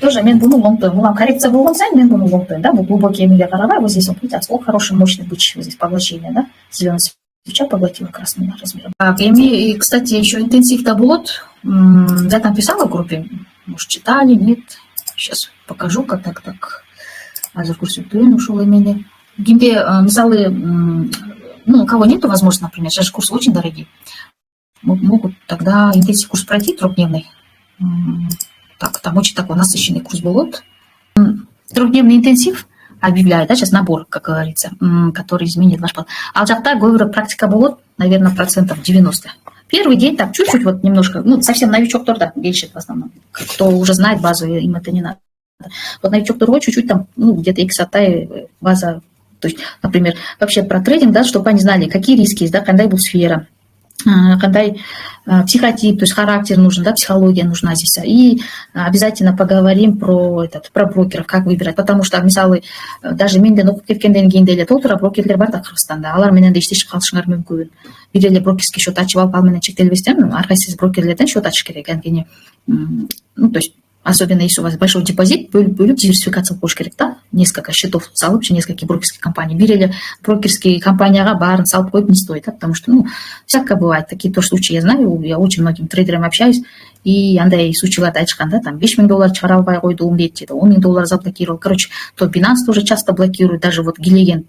Тоже мен буну лонгтойм. Улам коррекция был сами, мен буну лонгтойм, да, был глубокий эмилия каравай, вот здесь он, видите, отскок хороший, мощный бычий, вот здесь поглощение, да, зеленый свеча поглотила красным размером. Так, и, кстати, еще интенсив-то будет, я там писала в группе, может, читали, нет, сейчас покажу, как так, азыр көрсөтөйүн ушул эмени. Кимде, мисалы, ну, у кого нету возможности, например, сейчас курсы очень дорогие, могут тогда интенсив курс пройти трехдневный. Так, там очень такой насыщенный курс был. Трехдневный интенсив объявляет, да, сейчас набор, как говорится, который изменит ваш план. А жакта говорю, практика была, наверное, 90%. Первый день так чуть-чуть, вот немножко, ну, совсем новичок да, гельщик в основном. Кто уже знает базу, им это не надо. Вот новичок турбо чуть-чуть там, ну, где-то иксатай база. То есть, например, вообще про трейдинг, да, чтобы они знали, какие риски есть, да, кандай был сфера. Когда психотип, то есть характер нужен, да, психология нужна здесь. И обязательно поговорим про брокеров, как выбирать. Потому что, мисалы, даже менде оқып кеткенден кейін деле толтыра брокерлер бар да Кыргызстанда. Алар менен де иштешип калышыңар мүмкүн. Бир эле брокерский счет ачып алып, ал менен чектелбестен, ар кайсыбыз брокерлерден счет ачыш керек. Анткени, то есть особенно если у вас большой депозит, бөлүп диверсификация коюш керек да. Несколько счетов салып, несколько брокерских компаний. Бир эле брокерский компанияга баарын салып коюп не стоит, да, потому что, всякое бывает. Такие тоже случаи я знаю, я очень многим трейдерам общаюсь, и андай случайларды айтышкан, да, там $5000 чыгара албай койдум дейт, $10 000 заблокировал. Короче, то Binance тоже часто блокирует, даже вот Гилеген,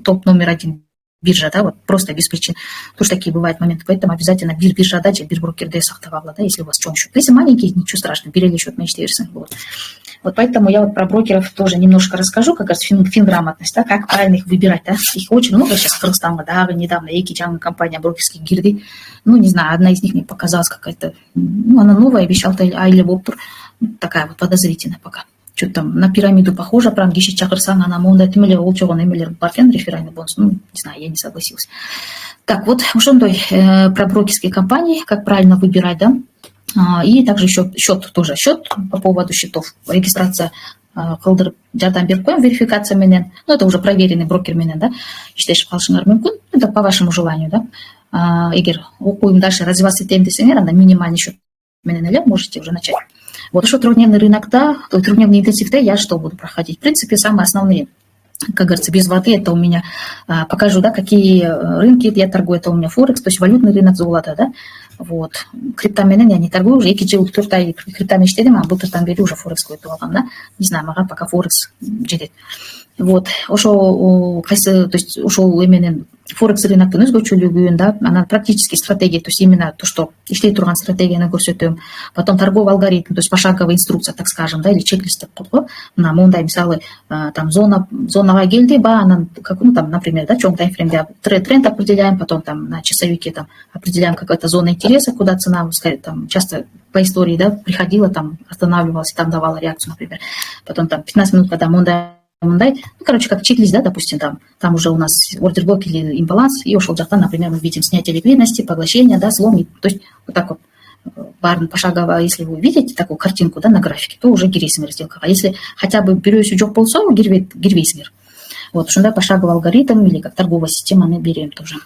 топ номер 1 биржа, да, вот просто без причин. Тоже такие бывают моменты. Поэтому обязательно биржада, бир брокерде сактабагыла, да, если у вас чоң счет. Если маленький, ничего страшного, берели счет, мечтаешься. Вот поэтому я вот про брокеров тоже немножко расскажу, как раз финграмотность, да, как правильно их выбирать, да. Их очень много сейчас в Кыргызстане, да, недавно Экичан компания брокерских гирды. Не знаю, одна из них мне показалась какая-то, она новая, обещала Айли Боптур, такая вот подозрительная пока. Что-то там на пирамиду похоже, прям киши чакырсаң, она мондай тимелер, ол чогон эмелер бар экен, реферальный бонус. Не знаю, я не согласилась. Так, вот ошондой про брокерские компании, как правильно выбирать, да. И также еще счет по поводу счетов. Регистрация кылдырып жардам берип коем, верификация менен. Это уже проверенный брокер менен, да. Иштешип калышыңар мүмкүн. Это по вашему желанию, да. Эгер окуйм дальше развиваться этем десеңер, анда минимальный счет менен эле можете уже начать. Вот еще трехдневный рынок-то, трехдневный интенсив-то я что буду проходить? В принципе, самые основные, как говорится, без воды, это у меня, покажу, да, какие рынки я торгую, это у меня Форекс, то есть валютный рынок золота, да, вот. Криптаменен я не торгую, уже 2 жыл 4 ай криптамен иштедим, а былтырдан бери уже Форекс өтүп алгам, да, не знаю, мага пока Форекс жетет. Вот, ошо кайсы, то есть ошол эменен Форекс рыноктун өзгөчөлүгүн, да, анан практически стратегия, то есть именно то, что иштей турган стратегияны көрсөтөм. Потом торговый алгоритм, то есть пошаговая инструкция, так скажем, да, или чек-лист деп коет го. Мондай мисалы, там зонага келди, анан как, там, например, да, чоң таймфреймде тренд определяем, потом там на часовике там определяем какая-то зона интереса, куда цена, там часто по истории, да, приходила, там останавливалась, там давала реакцию, например. Потом там 15 минут, когда короче, как чек-лист, да, допустим, там уже у нас ордерблок или имбаланс, и ушел жактан, например, мы видим снятие ликвидности, поглощение, да, слом, то есть вот так вот барын пошагово, если вы видите такую картинку, да, на графике, то уже кирейсиңер сделка. А если хотя бы бирөөсү жок болсо, кирбейсиңер. Вот, ушундай пошаговый алгоритм или как торговая система мы берем тоже.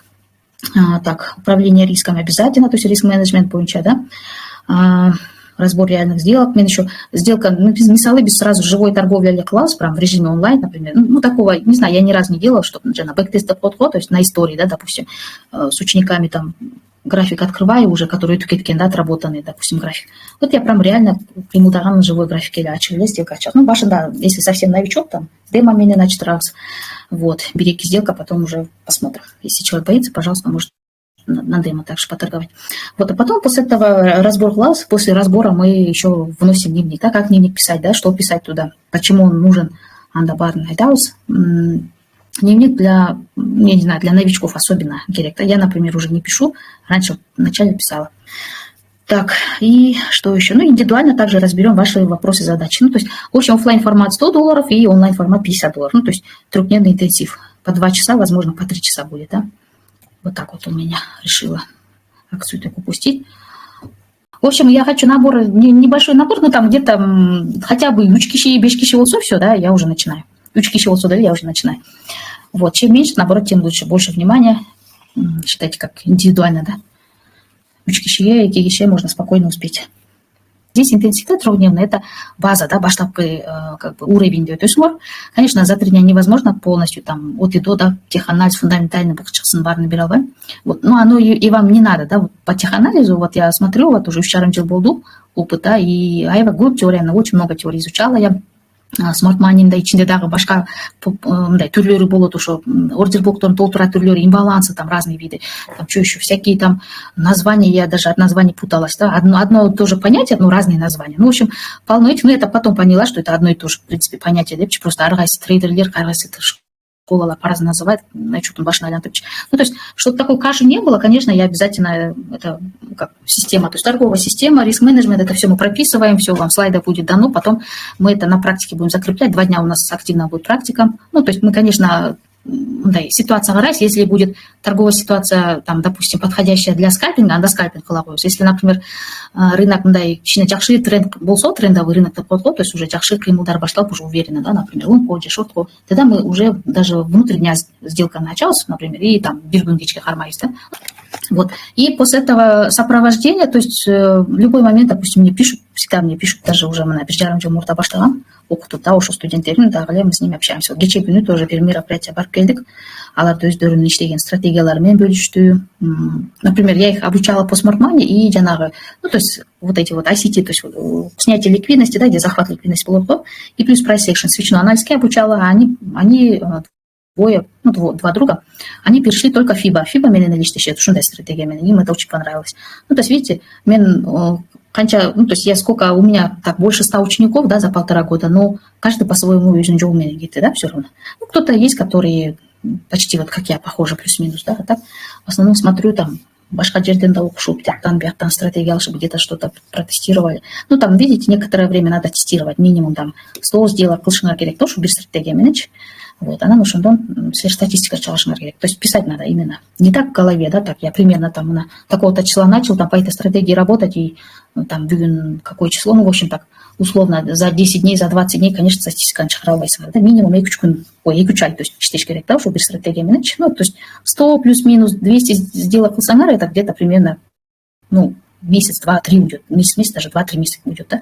Так, управление рисками обязательно, то есть риск-менеджмент боюнча, да. Разбор реальных сделок. Мен еще сделка, мисалы без сразу живой торговли или класс, прям в режиме онлайн, например. Такого, не знаю, я ни разу не делала, что на бэктест подход, то есть на истории, да, допустим, с учениками там график открываю уже, который этикеткен, да, отработанный, допустим, график. Вот я прям реально примутаган на живой графике или ачылы сделка ачат. Башында, если совсем новичок, там, демо менен начать раз. Вот, береги сделка, потом уже посмотрим. Если человек боится, пожалуйста, может на демо также поторговать. Вот, а потом после этого разбор глаз, после разбора мы еще вносим дневник, да, как дневник писать, да, что писать туда, почему он нужен, андабарный айдаус. Дневник для, я не знаю, для новичков особенно керек, да, я, например, уже не пишу, раньше вначале писала. Так, и что еще? Индивидуально также разберем ваши вопросы и задачи. То есть, в общем, офлайн формат $100 и онлайн формат $50. То есть, трехдневный интенсив. По 2 часа, возможно, по 3 часа будет, да. Вот так вот у меня решила акцию так упустить. В общем, я хочу небольшой набор, там где-то хотя бы 3 киши, 5 киши болсо, все, да, я уже начинаю. 3 киши болсо, да, я уже начинаю. Вот, чем меньше, наоборот, тем лучше. Больше внимания. Считайте, как индивидуально, да. 3 киши, 2 киши можно спокойно успеть. Здесь интенсивность трехдневная, это база, да, баштапкы, как бы уровень дает. То есть, конечно, за 3 дня невозможно полностью там от и до, да, теханализ фундаментальный бакчыксын бар набирал, да. Вот, оно и вам не надо, да, вот по теханализу, вот я смотрю, вот уже 3,5 жыл болду опыта, и аева көп теорияны, очень много теорий изучала я. Смарт-манинда ичинде дагы башка мындай түрлөрү болот, ошо ордер блоктордун толтура түрлөрү, имбалансы, там разные виды, там что еще, всякие там названия, я даже от названий путалась, да, одно тоже понятие, разные названия. В общем, полно этих, это потом поняла, что это одно и то же, в принципе, понятие, депчи, просто ар кайсы трейдерлер, ар кайсы школалар по-разному называют, начутун башына айлантырчу. То есть, чтобы такой каши не было, конечно, я обязательно, это как система, то есть торговая система, риск-менеджмент, это все мы прописываем, все вам слайдов будет дано, потом мы это на практике будем закреплять, 2 дня у нас активно будет практика. То есть мы, конечно, ситуация гарайс, если будет торговая ситуация, там, допустим, подходящая для скальпинга, анда скальпинг кылабыз. Если, например, рынок кичине жакшы тренд болсо, трендовый рынок деп коет, то есть уже жакшы кыймылдар башталып, уже уверенно, да, например, лонг же шортко, тогда мы уже даже внутрь дня сделканы ачабыз, например, и там бир күн кечке кармайбыз, да. Вот. И после этого сопровождения, то есть в любой момент, допустим, мне пишут, всегда мне пишут, даже уже мы на биржарым жыл мурда баштаган, окутуп да, ошо студенттердин дагы мы с ними общаемся. Кече күнү тоже бир мероприятие барып келдик. Алар өздөрүнүн иштеген стратегиялары менен бөлүштү. Например, я их обучала по смарт-мани и жанагы, ну, то есть вот эти вот ICT, то есть снятие ликвидности, да, где захват ликвидности было, и плюс price action, свечной анализ обучала, а они два друга, они перешли только FIBA. FIBA менен элиштешет, ушундай стратегия менен, им это очень понравилось. Ну, то есть, видите, ну, то есть я сколько, у меня так больше 100 учеников, да, за 1,5 года, но каждый по-своему өзүнүн жолу менен кетти, да, все равно. Ну, кто-то есть, которые почти вот как я, похоже, плюс-минус, да, а так в основном смотрю там, башка жерден да окушуп, бияктан стратегия алышып, где-то что-то протестировали. Ну, там, видите, некоторое время надо тестировать, минимум там 100 сделок кылышыңар керек, то, что бир стратегия мененчи. Вот, она ошондон силер статистика чыгышыңар керек. То есть писать надо именно. Не так в голове, да, так я примерно там на такого-то числа начал там по этой стратегии работать, и там бүгүн какое число, ну, в общем, так, условно, за 10 дней, за 20 дней, конечно, статистиканы чыгара албайсыңар. Да, минимум 2-3 күн, 2 ай, то есть иштеш керек, да, ошо бир стратегия мененчи. Ну, то есть 100 плюс-минус 200 сделок кылсаңар, это где-то примерно, ну, месяц, 2-3 уйдет, месяц, даже 2-3 месяца уйдет, да.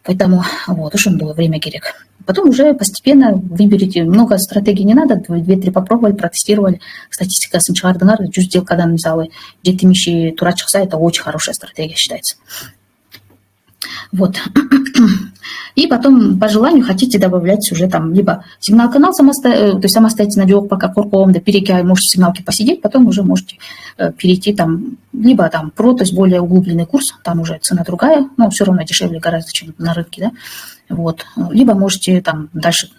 Поэтому вот, ошондой время керек. Потом уже постепенно выберите, много стратегий не надо, 2-3 попробовали, протестировали, статистикасын чыгардыңар, 100 сделкадан, мисалы, 7 тура чыкса, это очень хорошая стратегия считается. Вот. И потом по желанию хотите добавлять уже там либо сигнал-канал то есть самостоятельно делать, пока корком, да, перекай, можете сигналки посидеть, потом уже можете перейти там, либо там про, то есть более углубленный курс, там уже цена другая, но все равно дешевле гораздо, чем на рынке, да, вот, либо можете там дальше,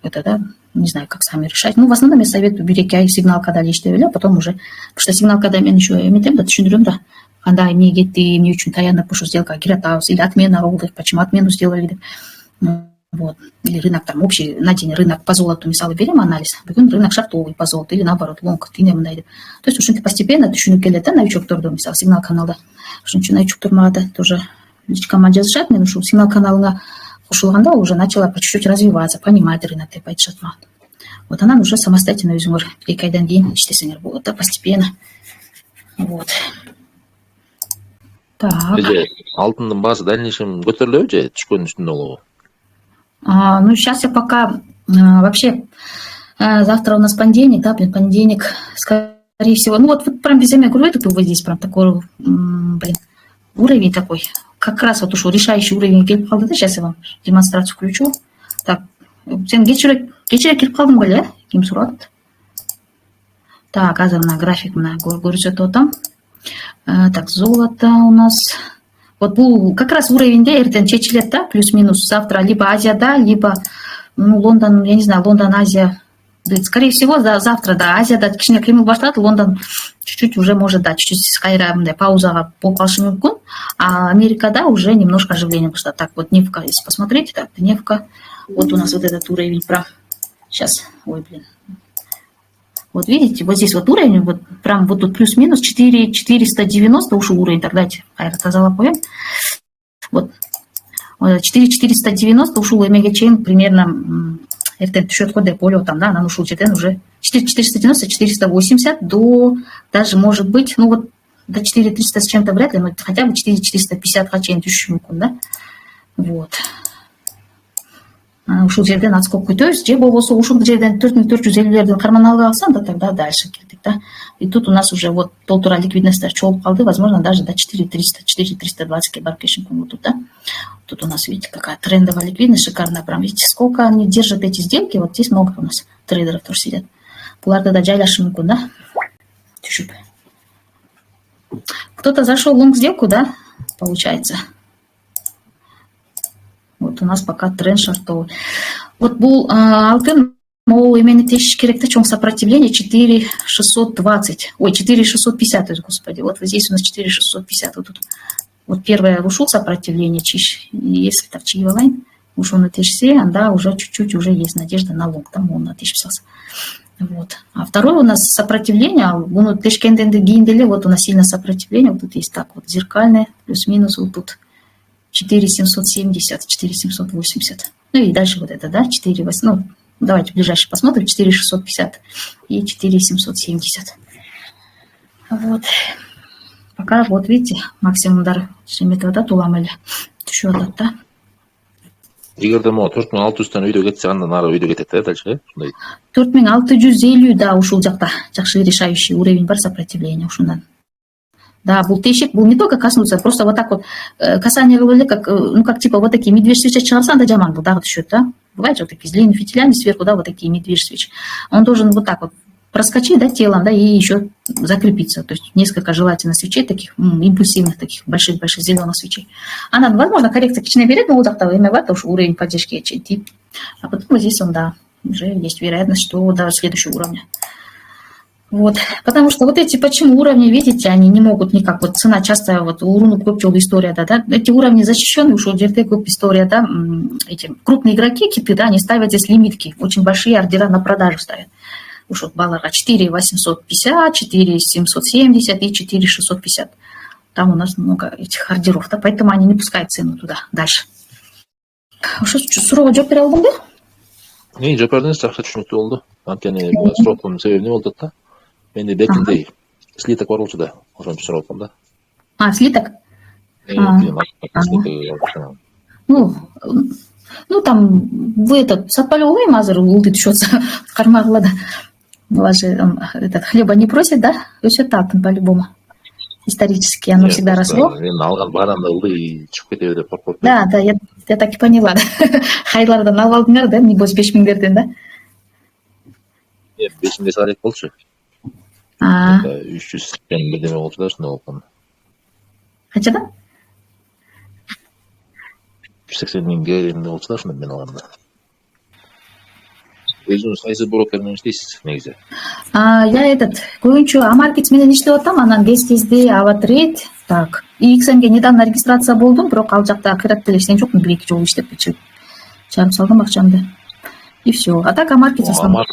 это, да, не знаю, как сами решать. Ну, в основном я советую перекай сигнал, когда лишь а потом уже, потому что сигнал, когда мен еще эметем, да, түшүндүрөм да, андай эмне кетти, эмне үчүн таянып ушу сделка киратабыз, или отмена кылдык, почему отмену сделали деп. Вот. Или рынок там общий, на день рынок по золоту, мисалы, берем анализ, бүгүн рынок шартовый по золоту, или наоборот, лонг, тине мындай деп. То есть ушинтип постепенно түшүнүп келет да, новичокторду, мисалы, сигнал каналда. Ошон үчүн новичоктор мага да тоже личкама жазышат, мен ушул сигнал каналыңа кошулганда уже начала по чуть-чуть развиваться, понимать рынок деп айтышат мага. Вот анан уже самостоятельно өзүңөр 2 айдан кийин иштесеңер болот да, постепенно. Вот. Так. Алтындын баасы дальнейшем көтөрүлөбү же түшкөн үстүндө болобу? Ну, сейчас я пока вообще завтра у нас понедельник, да, понедельник, скорее всего, ну вот прям без меня говорю, это вот здесь прям такой, уровень такой, как раз вот ушел решающий уровень келип калды да, сейчас я вам демонстрацию включу. Так, сен кечире келип калдың беле, ким сурат? Так, азыр мына график мына көрсөтүп атам. Так, золото у нас. Вот был как раз уровень, да, эртең чечилет, да, плюс-минус завтра либо Азияда, либо, ну, Лондон, я не знаю, Лондон, Азия. Скорее всего, завтра, да, Азияда кичине кыймыл башталат, Лондон чуть-чуть уже может, да, чуть-чуть кайра мындай паузага болуп калышы мүмкүн, а Америкада уже немножко оживление башталат. Так, вот нефтька, если посмотреть, так, нефтька, вот у нас вот этот уровень, сейчас, ой, блин. Вот видите, вот здесь вот уровень, вот прям вот тут плюс-минус 4,490 ушел уровень, так дайте, тазалап коем. Вот 4,490 ушул эмеге чейин примерно эртең түшөт го деп ойлоп атам, да, анан ушул жерден уже 490, 480 до, даже может быть, ну вот до 4,300 с чем-то вряд ли, но хотя бы 4,450 чейин түшүшү мүмкүн, да. Вот. Ушул жерден отскок күтөбүз, же болбосо ушул жерден 4450-лерден карман алсам, да, тогда дальше келдик, да. И тут у нас уже вот полтора ликвидностьтер чогулуп калды, возможно, даже до 4,300, 4,320 барып кетиши мүмкүн тут, да. Тут у нас, видите, какая трендовая ликвидность, шикарная, прям, видите, сколько они держат эти сделки, вот здесь много у нас трейдеров тоже сидят. Буларды да жайлашы мүмкүн, да, түшүп. Кто-то зашел в лонг сделку, да, получается. Вот у нас пока тренд шартовый. Вот был алтын, мол, именно тешиш керек, чоң сопротивление 4,620. Ой, 4,650, то есть, господи. Вот здесь у нас 4,650. Вот тут. Вот первое ушел сопротивление, чиш. Если так чиевалайн, ушел на тешсе, да, уже чуть-чуть уже есть надежда на лонг. Там он на тешписался. Вот. А второе у нас сопротивление. Ну, вот у нас сильно сопротивление. Вот тут есть так вот зеркальное, плюс-минус вот тут 4770, 4780. Ну и дальше вот это, да, 4800. Ну, давайте ближайший посмотрим. 4650 и 4770. Вот. Пока вот видите, максимум удар метода туламели. Еще вот да. Эгерде могу 4600 үйдө кетсе андан ары үйдө кетет да дальше, э? Ушундай. 4650, да, ушул жакта жакшы решающий уровень бар сопротивления ушундан. Да, был тешек, был не только коснуться, просто вот так вот касание было как, ну как типа вот такие медвежь свечи чарсан да джаман был, да, вот счет, да. Бывает же вот такие с длинными фитилями сверху, да, вот такие медвежь свечи. Он должен вот так вот проскочить, да, телом, да, и еще закрепиться. То есть несколько желательно свечей таких, импульсивных таких, больших-больших зеленых свечей. Она, возможно, коррекция кичине берет, но вот так-то имя в уж уровень поддержки тип. А потом вот здесь он, да, уже есть вероятность, что до следующего уровня. Вот, потому что вот эти почему уровни, видите, они не могут никак, вот цена часто, вот уруну копчил история, да, эти уровни защищенные, уж DRT коп история, да, эти крупные игроки кипи, да, они ставят здесь лимитки, очень большие ордера на продажу ставят. Уж вот баллара 4850, 4770 и 4650. Там у нас много этих ордеров, да, поэтому они не пускают цену туда дальше. Что, сурово жоп бере алдым, да? Не, жооп бердиңиз, жакшы түшүнүктүү болду. Анткени сурооттун себеби эмне болуп атат да? Менде бетиндей слиток бар болчу да, ошон үчүн сурап атам да. А, слиток? Ну, там, вы этот, сатпали улайм азыр, улды түшөтсө, кармагыла да. Вас же этот, хлеба не просит, да? Өсөт атын по-любому. Исторически оно всегда росло. Мен алган баарымда ылдый чыгып кетеби деп коркуп атам. Да, я так и поняла, да. Хайлардан алып алдыңар, да, небось 5000дерден, да? 5000 сарек болчу. 300 бирдеме болчу да, ушундай болгон. Канчадан? 180 миңге эмне болчу да, ушундай мен алганда. Өзүңүз кайсы брокер менен иштейсиз негизи? Я этот, көбүнчө Амаркетс менен иштеп атам, анан кез-кезде Аватрейд, так. XM'ге недавно регистрация болдум, бирок ал жакта акырат деле иштеген жокмун, 1-2 жолу иштеп чыгарып салдым акчамды. И все. А так Амаркетс основной.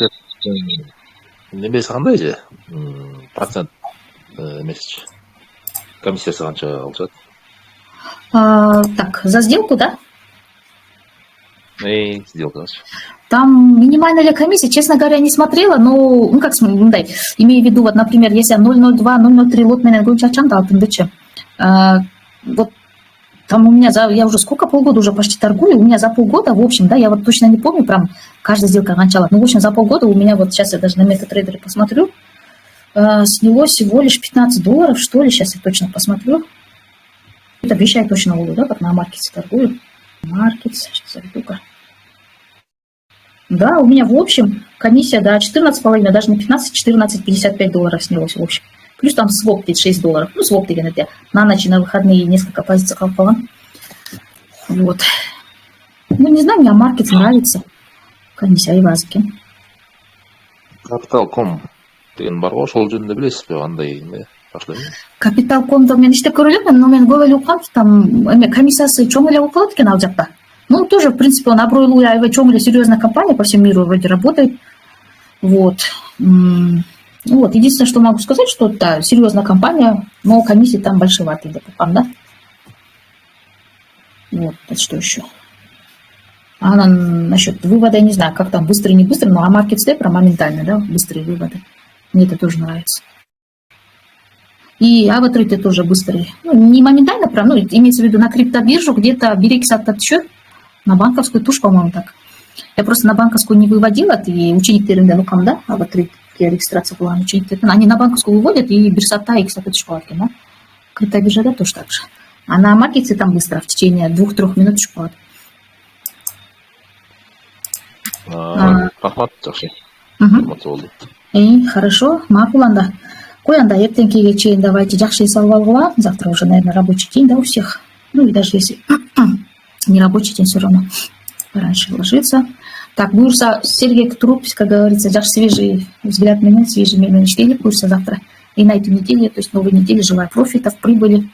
Немеси кандай же? Процент эмесичи. Комиссиясы канча алышат? Так, за сделку, да? Сделкасы. Там минимальная ли комиссия, честно говоря, не смотрела, но, ну как, имею в виду, вот, например, если я 002, 003 лот менен гончачан дал, вот там у меня, я уже сколько, полгода уже почти торгую, у меня за полгода, в общем, да, я вот точно не помню, прям каждая сделка начала, ну, в общем, за полгода у меня, вот сейчас я даже на MetaTrader посмотрю, снялось всего лишь $15, что ли, сейчас я точно посмотрю. Это вещь я точно буду, да, как на Маркетсе торгую. Маркетс, сейчас зайду-ка. Да, у меня в общем комиссия, да, 14,5, даже не 15, $14.55 снялось в общем. Плюс там своп $6. Ну, своп деген это на ночь и на выходные несколько позиций қалпаған. Вот. Ну, не знаю, мне Маркетс нравится. Комиссия айвазки. Капитал.ком деген бар го, ошол жөнүндө билесизби, кандай эмне? Капитал.комдо мен иштеп көргөн жокмун, но мен көп эле уккам, там эме комиссиясы чоң эле болуп калат экен ал жакта. Ну, тоже, в принципе, он абройлуу аябай чоң эле серьезная компания по всему миру вроде работает. Вот. Ну вот, единственное, что могу сказать, что да, серьезная компания, но комиссии там большеватые, да? Вот, это что еще? А насчет вывода, я не знаю, как там, быстрый, не быстрый, но Markets про моментально, да, быстрые выводы. Мне это тоже нравится. И Аватрейд тоже быстрые. Ну, не моментально, прям, ну, имеется в виду на криптобиржу, где-то берегись от счет, на банковскую туш, по-моему, так. Я просто на банковскую не выводила, и учениктерин да, ну, да, Аватрейд, регистрация была, учениктерин. Они на банковскую выводят, и бирсата, и, кстати, школки, да. Криптобиржа, да, тоже так же. А на Маркетсе там быстро, в течение 2-3 минут школы. Рахмат, жакшы. Хорошо, макуланда. Коянда, эртеңкиге чейин давайте жакшы эс алып алгыла. Завтра уже, наверное, рабочий день, да, у всех. Ну и даже если не рабочий день, все равно пораньше ложиться. Так, буюрса Сергей Труп, как говорится, жакшы свежий взгляд менен, свежий менен иштейлик буюрса завтра. И на этой неделе, то есть новой неделе, желаю профитов, прибыли.